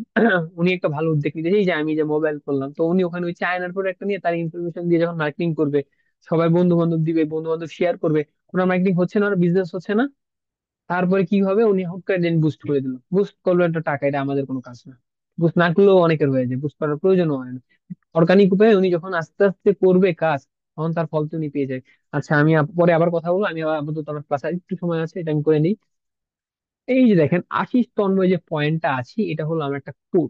উনি একটা ভালো উদ্যোগ নিতে, এই যে আমি যে মোবাইল করলাম, তো উনি ওখানে ওই চায়নার প্রোডাক্ট নিয়ে তার ইনফরমেশন দিয়ে যখন মার্কেটিং করবে, সবাই বন্ধু বান্ধব দিবে, বন্ধু বান্ধব শেয়ার করবে, ওনার মার্কেটিং হচ্ছে না, ওনার বিজনেস হচ্ছে না। তারপরে কি হবে, উনি হুট করে দেন বুস্ট করে দিল, বুস্ট করলো একটা টাকা, এটা আমাদের কোনো কাজ না। বুস্ট না করলেও অনেকের হয়ে যায়, বুস্ট করার প্রয়োজন হয় না। অর্গানিক উপায়ে উনি যখন আস্তে আস্তে করবে কাজ, তখন তার ফল তো উনি পেয়ে যায়। আচ্ছা, আমি পরে আবার কথা বলবো, আমি আপাতত আমার ক্লাসে একটু সময় আছে, এটা আমি করে নিই। এই যে দেখেন, আশিস তন্ময় যে পয়েন্টটা আছে, এটা হলো আমার একটা কোড।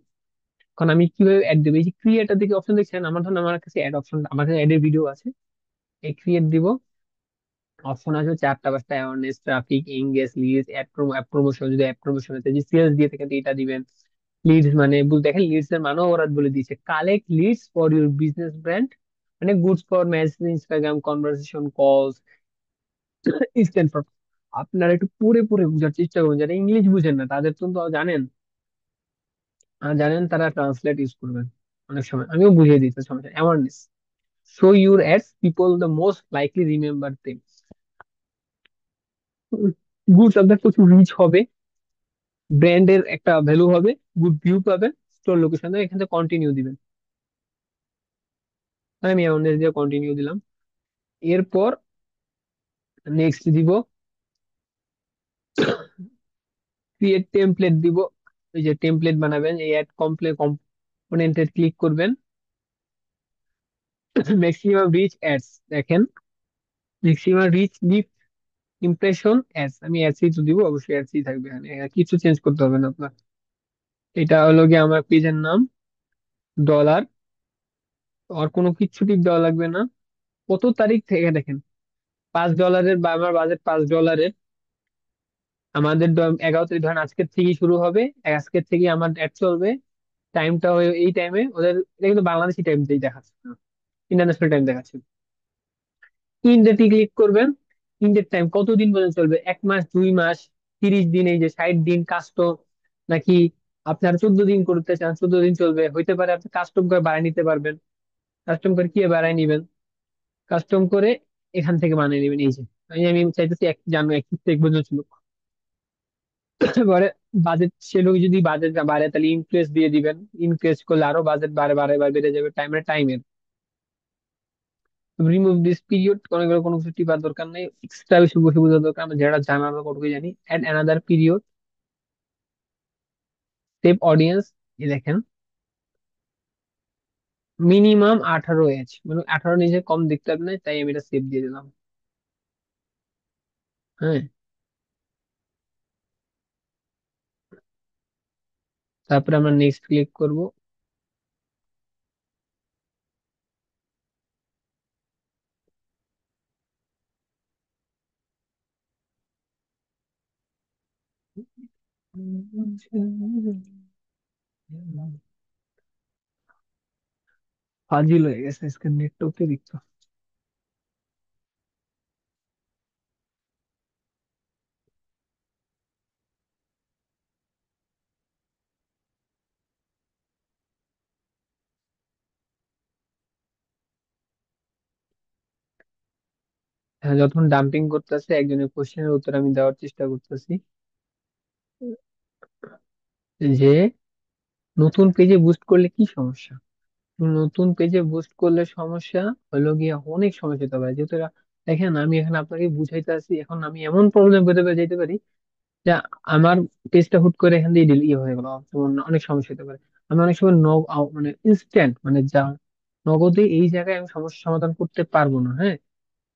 কারণ আমি কিভাবে অ্যাড দেবো, এই যে ক্রিয়েটার দিকে অপশন দেখছেন, আমার ধরুন আমার কাছে অ্যাড অপশন, আমার কাছে অ্যাডের ভিডিও আছে, এই ক্রিয়েট দিব, অপশন আছে 4টা 5টা, awareness, traffic, engage, leads, ad promotion, যদি অ্যাড প্রমোশন আছে, যে সেলস দিয়ে থাকেন তো এটা দিবেন। লিডস মানে দেখেন, লিডস এর মানেও ওরা বলে দিয়েছে, collect leads for your business brand, মানে goods for message, Instagram conversation, calls, instant for. আপনারা একটু পড়ে পড়ে বোঝার চেষ্টা করুন, যারা ইংলিশ বুঝেন না তাদের তো জানেন, জানেন তারা ট্রান্সলেট ইউজ করবেন। অনেক সময় আমিও বুঝিয়ে দিতে সমস্যা, awareness, show your ads people the most likely remember them. Goods, আপনার প্রচুর রিচ হবে, ব্র্যান্ডের একটা ভ্যালু হবে, গুড ভিউ পাবেন, স্টোর লোকেশন এখান থেকে কন্টিনিউ দিবেন। আমি অ্যাওয়ারনেস দিয়ে কন্টিনিউ দিলাম। এরপর নেক্সট দিব, ক্রিয়েট টেমপ্লেট দিব। ওই যে টেমপ্লেট বানাবেন, এই অ্যাড কম্পোনেন্টে ক্লিক করবেন, ম্যাক্সিমাম রিচ অ্যাডস, দেখেন maximum reach lift impression ads, আমি অ্যাডসই তো দিব, অবশ্যই অ্যাডসই থাকবে এখানে, কিছু চেঞ্জ করতে হবে না আপনার। এটা হলো গিয়ে আমার পেজের নাম, ডলার, আর কোনো কিচ্ছু টিপ দেওয়া লাগবে না। কত তারিখ থেকে দেখেন, $5 বা আমার বাজেট $5, আমাদের 11 তারিখ, ধরেন আজকের থেকেই শুরু হবে, আজকের থেকেই আমার অ্যাড চলবে, টাইমটা এই টাইমে ওদের, এটা কিন্তু বাংলাদেশি টাইমতেই দেখাচ্ছে, ইন্টারন্যাশনাল টাইম দেখাচ্ছে। ইনডেটে ক্লিক করবেন, ইনডেট টাইম কতদিন পর্যন্ত চলবে, 1 মাস, 2 মাস, 30 দিন, এই যে 60 দিন কাস্টম, নাকি আপনার 14 দিন করতে চান, 14 দিন চলবে, হইতে পারে আপনি কাস্টম করে বাড়ায় নিতে পারবেন। কাস্টম করে কি বাড়ায় নিবেন, কাস্টম করে এখান থেকে বানিয়ে নেবেন। এই যে আমি চাইতেছি 1 জানুয়ারি 31 তারিখ পর্যন্ত ছিল। এবারে বাজেট, সে লোক যদি বাজেট বাড়ে তাহলে ইনক্রিজ দিয়ে দিবেন, ইনক্রিজ করলে আরো বাজেট বাড়ে বাড়ে বাড়ে বেড়ে যাবে, টাইমের। রিমুভ দিস পিরিয়ড, কোনো কিছু টিপার দরকার নেই, এক্সট্রা বেশি বসে বোঝার দরকার, আমরা যেটা জানার কতটুকু জানি। Add another period, save audience, এই দেখেন মিনিমাম 18 এজ, মানে 18 নিজে কম দেখতে হবে না, তাই আমি এটা সেভ দিয়ে দিলাম। হ্যাঁ, তারপরে আমরা নেক্সট ক্লিক করব। ফাজিল হয়ে গেছে আজকে নেটটা অতিরিক্ত। হ্যাঁ, যখন ডাম্পিং করতেছে একজনের কোশ্চেনের উত্তর আমি দেওয়ার চেষ্টা করতেছি, যে নতুন পেজে বুস্ট করলে কি সমস্যা। নতুন পেজে বুস্ট করলে সমস্যা হলো গিয়ে অনেক সমস্যা হতে পারে, যেহেতু দেখেন আমি এখানে আপনাকে বুঝাইতে আছি, এখন আমি এমন প্রবলেম পেতে পেরে যেতে পারি যে আমার পেজটা হুট করে এখান দিয়ে ইয়ে হয়ে গেল, যেমন অনেক সমস্যা হতে পারে। আমি অনেক সময় মানে ইনস্ট্যান্ট মানে যা নগদে এই জায়গায় আমি সমস্যা সমাধান করতে পারবো না, হ্যাঁ,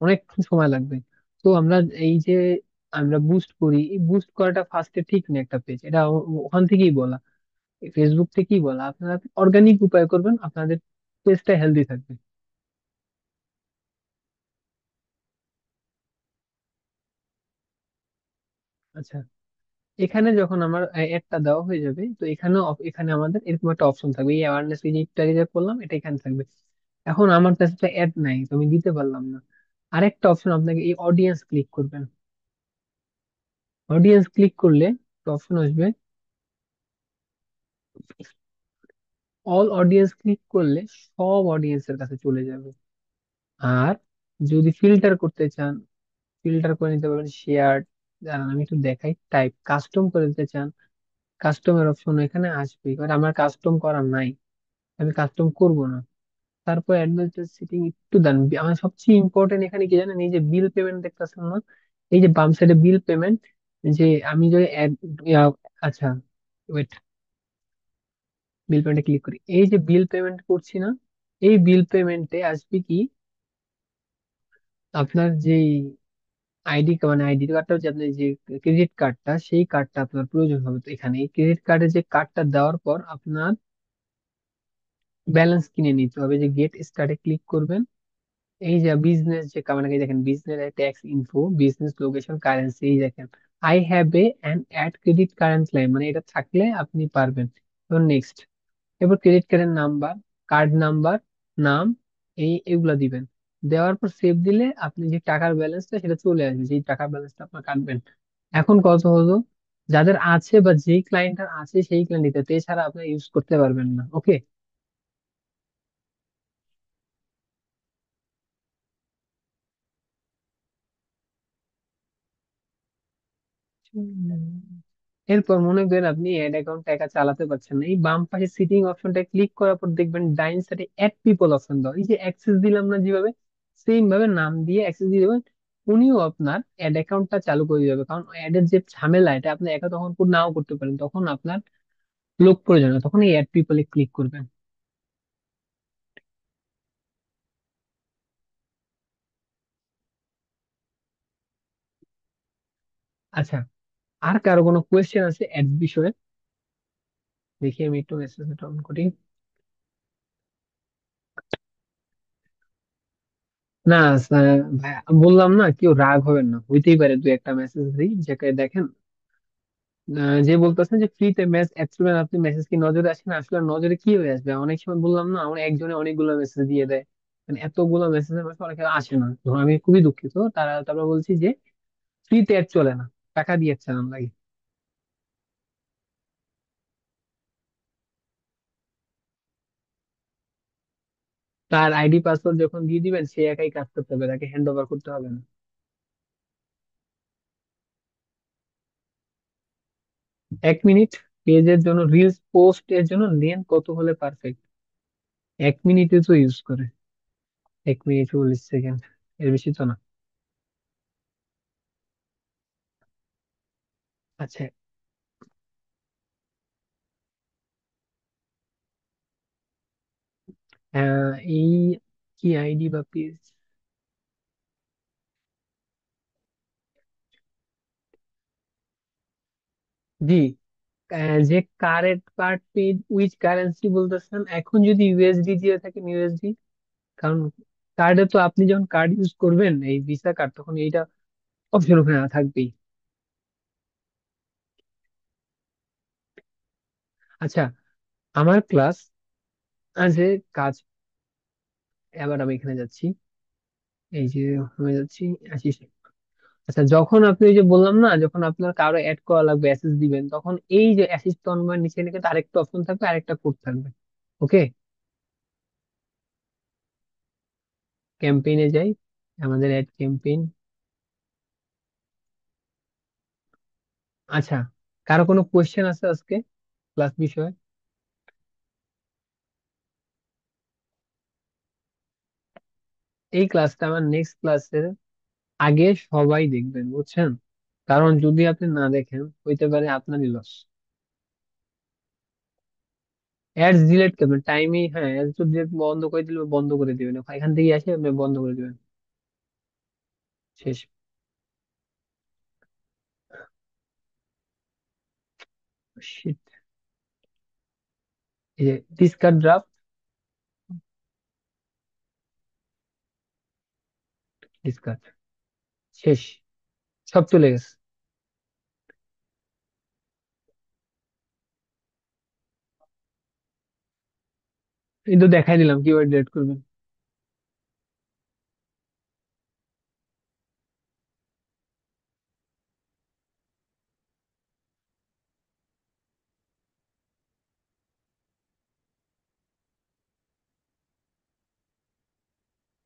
অনেক সময় লাগবে। তো আমরা এই যে আমরা বুস্ট করি, এই বুস্ট করাটা ফার্স্টে ঠিক না, একটা পেজ এটা ওখান থেকেই বলা, ফেসবুক থেকেই বলা আপনারা অর্গানিক উপায় করবেন, আপনাদের পেজটা হেলদি থাকবে। আচ্ছা, এখানে যখন আমার অ্যাডটা দেওয়া হয়ে যাবে, তো এখানে এখানে আমাদের এরকম একটা অপশন থাকবে, এই অ্যাওয়ারনেস যে একটু আগে যা করলাম এটা এখানে থাকবে। এখন আমার কাছে একটা অ্যাড নাই, তো আমি দিতে পারলাম না। আরেকটা অপশন, আপনাকে এই অডিয়েন্স ক্লিক করবেন। অডিয়েন্স ক্লিক করলে অপশন আসবে, অল অডিয়েন্স ক্লিক করলে সব অডিয়েন্সের কাছে চলে যাবে। আর যদি ফিল্টার করতে চান, ফিল্টার করে নিতে পারবেন শেয়ার। আমি একটু দেখাই, টাইপ কাস্টম করে দিতে চান, কাস্টমের অপশন এখানে আসবে, এবার আমার কাস্টম করা নাই, আমি কাস্টম করব না। তারপর অ্যাডভান্সড সেটিং একটু দেন। আমার সবচেয়ে ইম্পর্টেন্ট এখানে কি জানেন, এই যে বিল পেমেন্ট দেখতেছেন না, এই যে বাম সাইডে বিল পেমেন্ট, যে আমি যদি আচ্ছা ওয়েট, বিল পেমেন্টে ক্লিক করি, এই যে বিল পেমেন্ট করছি না, এই বিল পেমেন্টে আসবে কি, আপনার যে আইডি মানে আইডি কার্ডটা হচ্ছে আপনার যে ক্রেডিট কার্ডটা, সেই কার্ডটা আপনার প্রয়োজন হবে। তো এখানে এই ক্রেডিট কার্ডে যে কার্ডটা দেওয়ার পর আপনার ব্যালেন্স কিনে নিতে হবে, যে গেট স্টার্টে ক্লিক করবেন। এই যে বিজনেস যে মানে এই দেখেন business tax info, business location currency, এই দেখেন I have a an add credit current line, মানে এটা থাকলে আপনি পারবেন। এবার নেক্সট, এবার ক্রেডিট কার্ডের নাম্বার, কার্ড নাম্বার, নাম, এগুলা দিবেন। দেওয়ার পর সেভ দিলে আপনি যে টাকার ব্যালেন্সটা সেটা চলে আসবে, যেই টাকার ব্যালেন্সটা আপনার কাটবেন। এখন কত হলো, যাদের আছে বা যেই ক্লায়েন্টের আছে সেই ক্লায়েন্ট দিতে, এছাড়া আপনি ইউজ করতে পারবেন না। ওকে। এরপর মনে করেন আপনি অ্যাড অ্যাকাউন্ট একা চালাতে পারছেন না, এই বাম পাশে সিটিং অপশনটা ক্লিক করার পর দেখবেন ডাইন সাইডে অ্যাড পিপল অপশন দাও, এই যে অ্যাক্সেস দিলাম না যেভাবে, সেম ভাবে নাম দিয়ে অ্যাক্সেস দিয়ে দেবেন। উনিও আপনার অ্যাড অ্যাকাউন্টটা চালু করে দিবে, কারণ অ্যাডের যে ঝামেলা এটা আপনি একা তখন নাও করতে পারেন, তখন আপনার লোক প্রয়োজন হয়, তখন এই অ্যাড পিপলে ক্লিক করবেন। আচ্ছা, আর কারো কোনো কোয়েশ্চেন আছে অ্যাড বিষয়ে? দেখি আমি একটু মেসেজটা অন করি। না স্যার, ভাই বললাম না, কেউ রাগ হবেন না, হইতেই পারে দু একটা মেসেজ দিই যেটা দেখেন। যে বলতেছেন যে ফ্রিতে মেসেজ অ্যাকচুয়ালি আপনি মেসেজ কি নজরে আসে না, আসলে নজরে কি হয়ে আসবে, অনেক সময় বললাম না আমার একজনে অনেকগুলো মেসেজ দিয়ে দেয়, মানে এতগুলো মেসেজের মাঝে অনেকে আসে না, ধরুন আমি খুবই দুঃখিত। তারপর বলছি যে ফ্রিতে অ্যাড চলে না, টাকা দিয়ে চালান লাগে। তার আইডি পাসওয়ার্ড যখন দিয়ে দিবেন সে একাই কাজ করতে হবে, তাকে হ্যান্ড ওভার করতে হবে না। 1 মিনিট পেজের জন্য, রিলস পোস্ট এর জন্য লেন কত হলে পারফেক্ট? 1 মিনিটে তো ইউজ করে, 1 মিনিট 40 সেকেন্ড, এর বেশি তো না। আচ্ছা, এই কি আইডি বা পেজ? জি, যে current part paid which currency বলতেছেন, এখন যদি ইউএসডি দিয়ে থাকেন ইউএসডি, কারণ কার্ডে তো আপনি যখন কার্ড ইউজ করবেন এই ভিসা কার্ড, তখন এইটা অপশন ওখানে থাকবেই। আচ্ছা, আমার ক্লাস আছে কাজ, এবার আমি এখানে যাচ্ছি, এই যে হয়ে যাচ্ছি আসিস। আচ্ছা, যখন আপনি ওই যে বললাম না, যখন আপনার কারো অ্যাড করা লাগবে, অ্যাসেস দিবেন, তখন এই যে অ্যাসিস্ট তন্ময়ের নিচে কিন্তু আরেকটা অপশন থাকবে, আরেকটা কোড থাকবে। ওকে, ক্যাম্পেইনে যাই, আমাদের অ্যাড ক্যাম্পেইন। আচ্ছা, কারো কোনো কোয়েশ্চেন আছে আজকে ক্লাস বিষয়ে? এই ক্লাসটা আমার নেক্সট ক্লাসের আগে সবাই দেখবেন, বুঝছেন? কারণ যদি আপনি না দেখেন, হইতে পারে আপনারই লস। অ্যাডস ডিলিট করবেন টাইমে, হ্যাঁ, অ্যাডস তো ডিলিট বন্ধ করে দিলে বন্ধ করে দিবেন, এখান থেকে আসে আপনি বন্ধ করে দিবেন, শেষ। Shit. এই যে ডিসকার্ড ড্রাফট, ডিসকার্ড, শেষ, সব চলে গেছে। কিন্তু দেখাই দিলাম কিভাবে ডিলিট করবেন।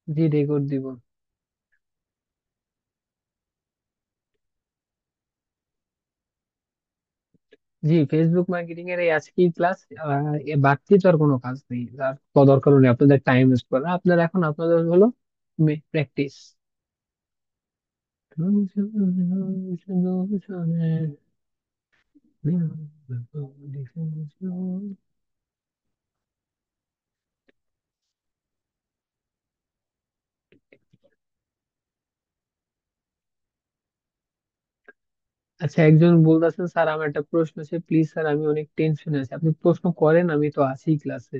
জি, রেকর্ড দিব। জি, ফেসবুক মার্কেটিং এর এই আজকেই ক্লাস, বাড়তি তো আর কোনো কাজ নেই, আর দরকার নেই আপনাদের টাইম ওয়েস্ট করা, আপনার এখন আপনাদের হলো প্র্যাকটিস। আচ্ছা, একজন বলতেছেন স্যার আমার একটা প্রশ্ন আছে, প্লিজ স্যার আমি অনেক টেনশনে আছি, আপনি প্রশ্ন করেন, আমি তো আছি ক্লাসে,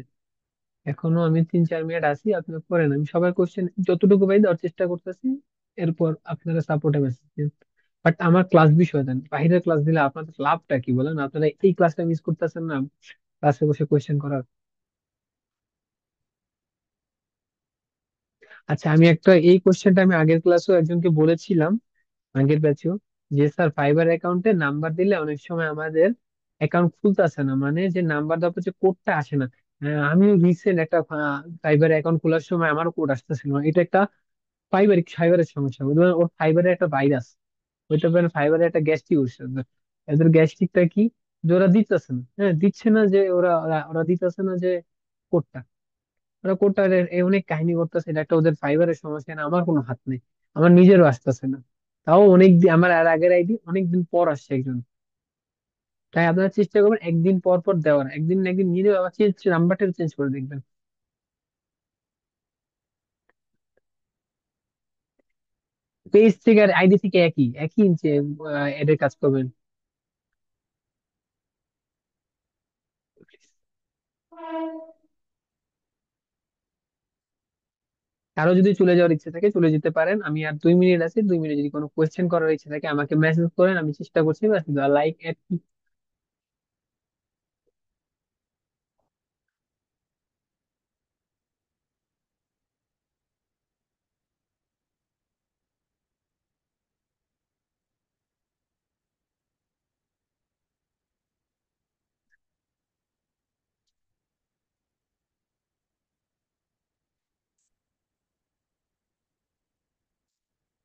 এখনো আমি 3-4 মিনিট আছি, আপনি করেন, আমি সবার কোশ্চেন যতটুকু পাই দেওয়ার চেষ্টা করতেছি। এরপর আপনারা সাপোর্টে মেসেজ দিন। বাট আমার ক্লাস বিষয় দেন, বাইরের ক্লাস দিলে আপনাদের লাভটা কি বলেন? আপনারা এই ক্লাসটা মিস করতেছেন না ক্লাসে বসে কোয়েশ্চেন করার। আচ্ছা, আমি একটা এই কোশ্চেনটা আমি আগের ক্লাসেও একজনকে বলেছিলাম, আগের ব্যাচেও, যে স্যার ফাইবার অ্যাকাউন্টে নাম্বার দিলে অনেক সময় আমাদের অ্যাকাউন্ট খুলতেছে না, মানে যে নাম্বার দেওয়ার পর যে কোডটা আসে না। আমি রিসেন্ট একটা ফাইবার অ্যাকাউন্ট খোলার সময় আমারও কোড আসতেছিল না, এটা একটা ফাইবারের সমস্যা, ধরুন ওর ফাইবারে একটা ভাইরাস, হইতে পারে ফাইবারে একটা গ্যাস্ট্রিক হচ্ছে ওদের। এদের গ্যাস্ট্রিকটা কি, যে ওরা দিতেছে না, হ্যাঁ দিচ্ছে না, যে ওরা ওরা ওরা দিতেছে না যে কোডটা, ওরা কোডটা অনেক কাহিনী করতেছে, এটা একটা ওদের ফাইবারের সমস্যা না, আমার কোনো হাত নেই, আমার নিজেরও আসতেছে না। তাও অনেক দিন, আমার আর আগের আইডি অনেকদিন পর আসছে একজন। তাই আপনারা চেষ্টা করবেন একদিন পর পর দেওয়ার, একদিন না একদিন নিয়ে আবার চেঞ্জ, নাম্বারটা চেঞ্জ করে দেখবেন। পেজ থেকে আর আইডি থেকে একই একই ইঞ্চি এদের কাজ করবেন। কারো যদি চলে যাওয়ার ইচ্ছে থাকে চলে যেতে পারেন, আমি আর 2 মিনিট আছি, 2 মিনিট যদি কোনো কোয়েশ্চেন করার ইচ্ছে থাকে আমাকে মেসেজ করেন, আমি চেষ্টা করছি, লাইক।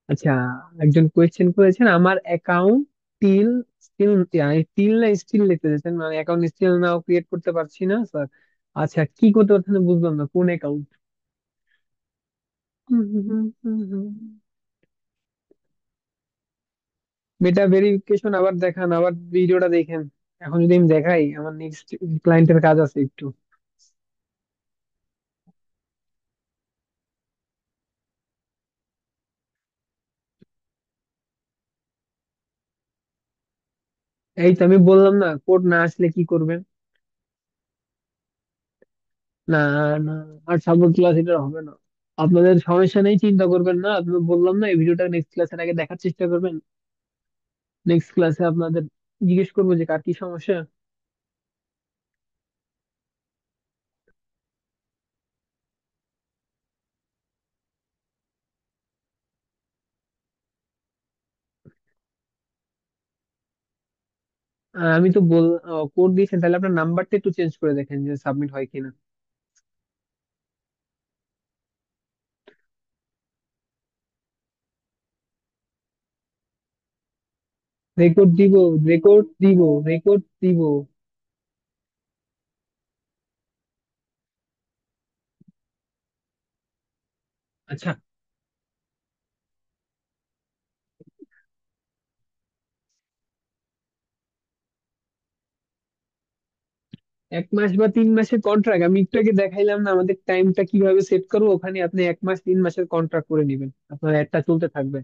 আচ্ছা, একজন কোয়েশ্চেন করেছেন আমার অ্যাকাউন্ট টিল স্টিল, টিল না স্টিল লিখতে দিয়েছেন, মানে অ্যাকাউন্ট স্টিল নাও ক্রিয়েট করতে পারছি না স্যার। আচ্ছা, কি করতে পারছেন না বুঝলাম না, কোন অ্যাকাউন্ট? বেটা ভেরিফিকেশন আবার দেখান, আবার ভিডিওটা দেখেন। এখন যদি আমি দেখাই, আমার নেক্সট ক্লায়েন্টের কাজ আছে একটু। এই তো আমি বললাম না, কোড না আসলে কি করবেন? না, না, আর সাপোর্ট ক্লাস এটা হবে না, আপনাদের সমস্যা নেই, চিন্তা করবেন না, আপনি বললাম না এই ভিডিওটা নেক্সট ক্লাসের আগে দেখার চেষ্টা করবেন। নেক্সট ক্লাসে আপনাদের জিজ্ঞেস করবো যে কার কি সমস্যা। আমি তো বল কোড দিয়েছেন, তাহলে আপনার নাম্বারটা একটু চেঞ্জ করে দেখেন যে সাবমিট হয় কিনা। রেকর্ড দিব, রেকর্ড দিব, রেকর্ড দিব। আচ্ছা, 1 মাস বা 3 মাসের কন্ট্রাক্ট আমি একটু আগে দেখাইলাম না আমাদের টাইমটা কিভাবে সেট করবো, ওখানে আপনি 1 মাস 3 মাসের কন্ট্রাক্ট করে নিবেন, আপনার একটা চলতে থাকবে।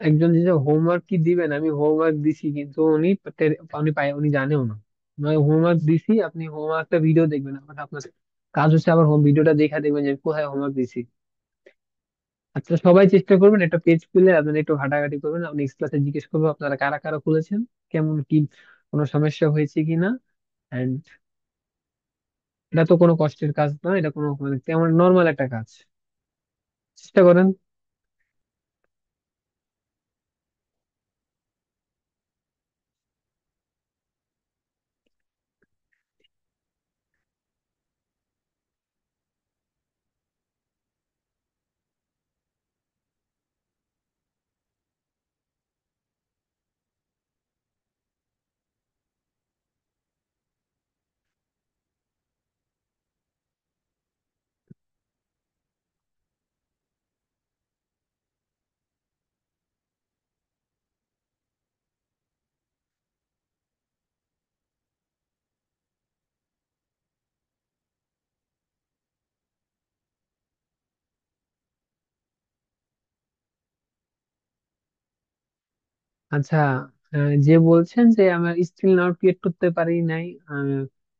একজন যে হোমওয়ার্ক কি দিবেন, আমি হোমওয়ার্ক দিছি কিন্তু উনি জানেও না। হোমওয়ার্ক দিছি, আপনি হোমওয়ার্কটা ভিডিও দেখবেন, আপনার কাজ হচ্ছে আবার হোম ভিডিওটা দেখা দেখবেন যে আমি কোথায় হোমওয়ার্ক দিছি। আচ্ছা, সবাই চেষ্টা করবেন একটা পেজ খুলে আপনারা একটু ঘাটাঘাটি করবেন, আপনি নেক্সট ক্লাসে জিজ্ঞেস করবো আপনারা কারা কারা খুলেছেন, কেমন কি, কোনো সমস্যা হয়েছে কিনা। এন্ড এটা তো কোনো কষ্টের কাজ না, এটা কোনো মানে তেমন নর্মাল একটা কাজ, চেষ্টা করেন। আচ্ছা, যে বলছেন যে আমার স্টিল নাও ক্রিয়েট করতে পারি নাই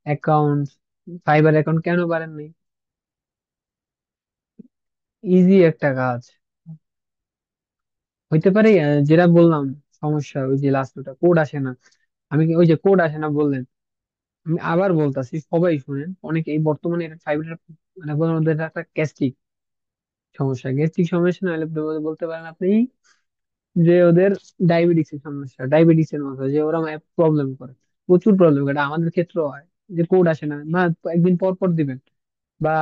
অ্যাকাউন্ট, ফাইবার অ্যাকাউন্ট কেন পারেন নাই? ইজি একটা কাজ, হইতে পারে যেটা বললাম সমস্যা, ওই যে লাস্টটা কোড আসে না। ওই যে কোড আসে না বললেন, আমি আবার বলতাছি সবাই শুনেন, অনেকে এই বর্তমানে এটা ফাইবার মানে ওদের একটা গ্যাস্ট্রিক সমস্যা, গ্যাস্ট্রিক সমস্যা না হলে বলতে পারেন আপনি যে ওদের ডায়াবেটিস এর সমস্যা, ডায়াবেটিস এর মতো যে ওরা প্রবলেম করে, প্রচুর প্রবলেম করে, এটা আমাদের ক্ষেত্রেও হয়। যে কোড আসে না না, একদিন পর পর দিবেন, বা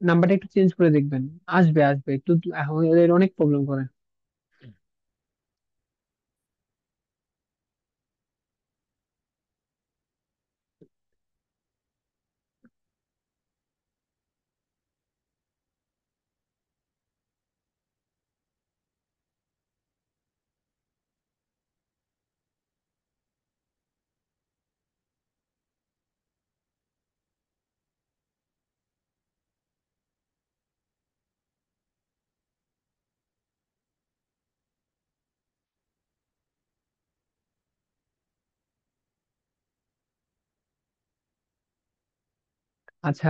নাম্বারটা একটু চেঞ্জ করে দেখবেন, আসবে আসবে একটু, এখন এদের অনেক প্রবলেম করে। আচ্ছা,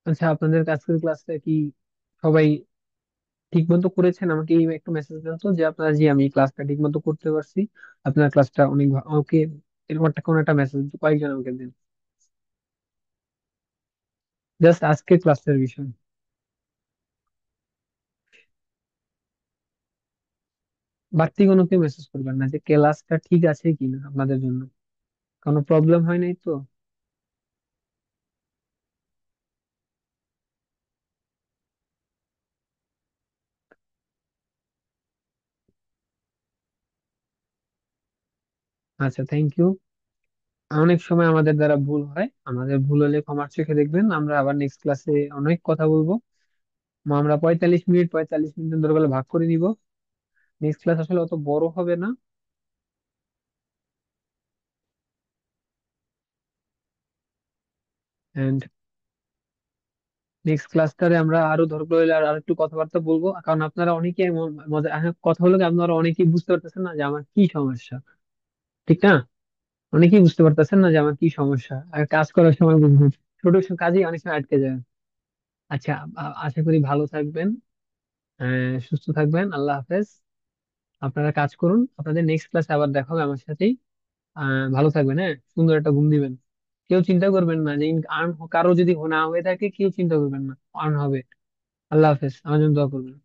আচ্ছা, আপনাদের আজকের ক্লাসটা কি সবাই ঠিক মতো করেছেন? আমাকে এই একটু মেসেজ দেন তো যে আপনারা, জি আমি ক্লাসটা ঠিক মতো করতে পারছি, আপনার ক্লাসটা অনেক ওকে, এরকম একটা কোনো একটা মেসেজ কয়েকজন আমাকে দিন, জাস্ট আজকে ক্লাসের বিষয়। বাড়তি কোনো কেউ মেসেজ করবেন না, যে ক্লাসটা ঠিক আছে কিনা আপনাদের জন্য, কোনো প্রবলেম হয় নাই তো? আচ্ছা, থ্যাংক ইউ। অনেক সময় আমাদের দ্বারা ভুল হয়, আমাদের ভুল হলে ক্ষমার চোখে দেখবেন, আমরা আবার নেক্সট ক্লাসে অনেক কথা বলবো। আমরা 45 মিনিট 45 মিনিট ধরে গেলে ভাগ করে নিব, নেক্সট ক্লাস আসলে অত বড় হবে না। এন্ড নেক্সট ক্লাসটারে আমরা আরো দরকার হলে আর একটু কথাবার্তা বলবো, কারণ আপনারা অনেকে মজা কথা হলো কি, আপনারা অনেকেই বুঝতে পারতেছেন না যে আমার কি সমস্যা, ঠিক না? অনেকেই বুঝতে পারতেছেন না যে আমার কি সমস্যা, আর কাজ করার সময় বুঝবেন। ছোট ছোট কাজেই অনেক সময় আটকে যায়। আচ্ছা, আশা করি ভালো থাকবেন, সুস্থ থাকবেন। আল্লাহ হাফেজ। আপনারা কাজ করুন, আপনাদের নেক্সট ক্লাসে আবার দেখা হবে আমার সাথেই। ভালো থাকবেন, হ্যাঁ, সুন্দর একটা ঘুম দিবেন। কেউ চিন্তা করবেন না যে আর্ন, কারো যদি না হয়ে থাকে কেউ চিন্তা করবেন না, আর্ন হবে। আল্লাহ হাফেজ, আমার জন্য দোয়া করবেন।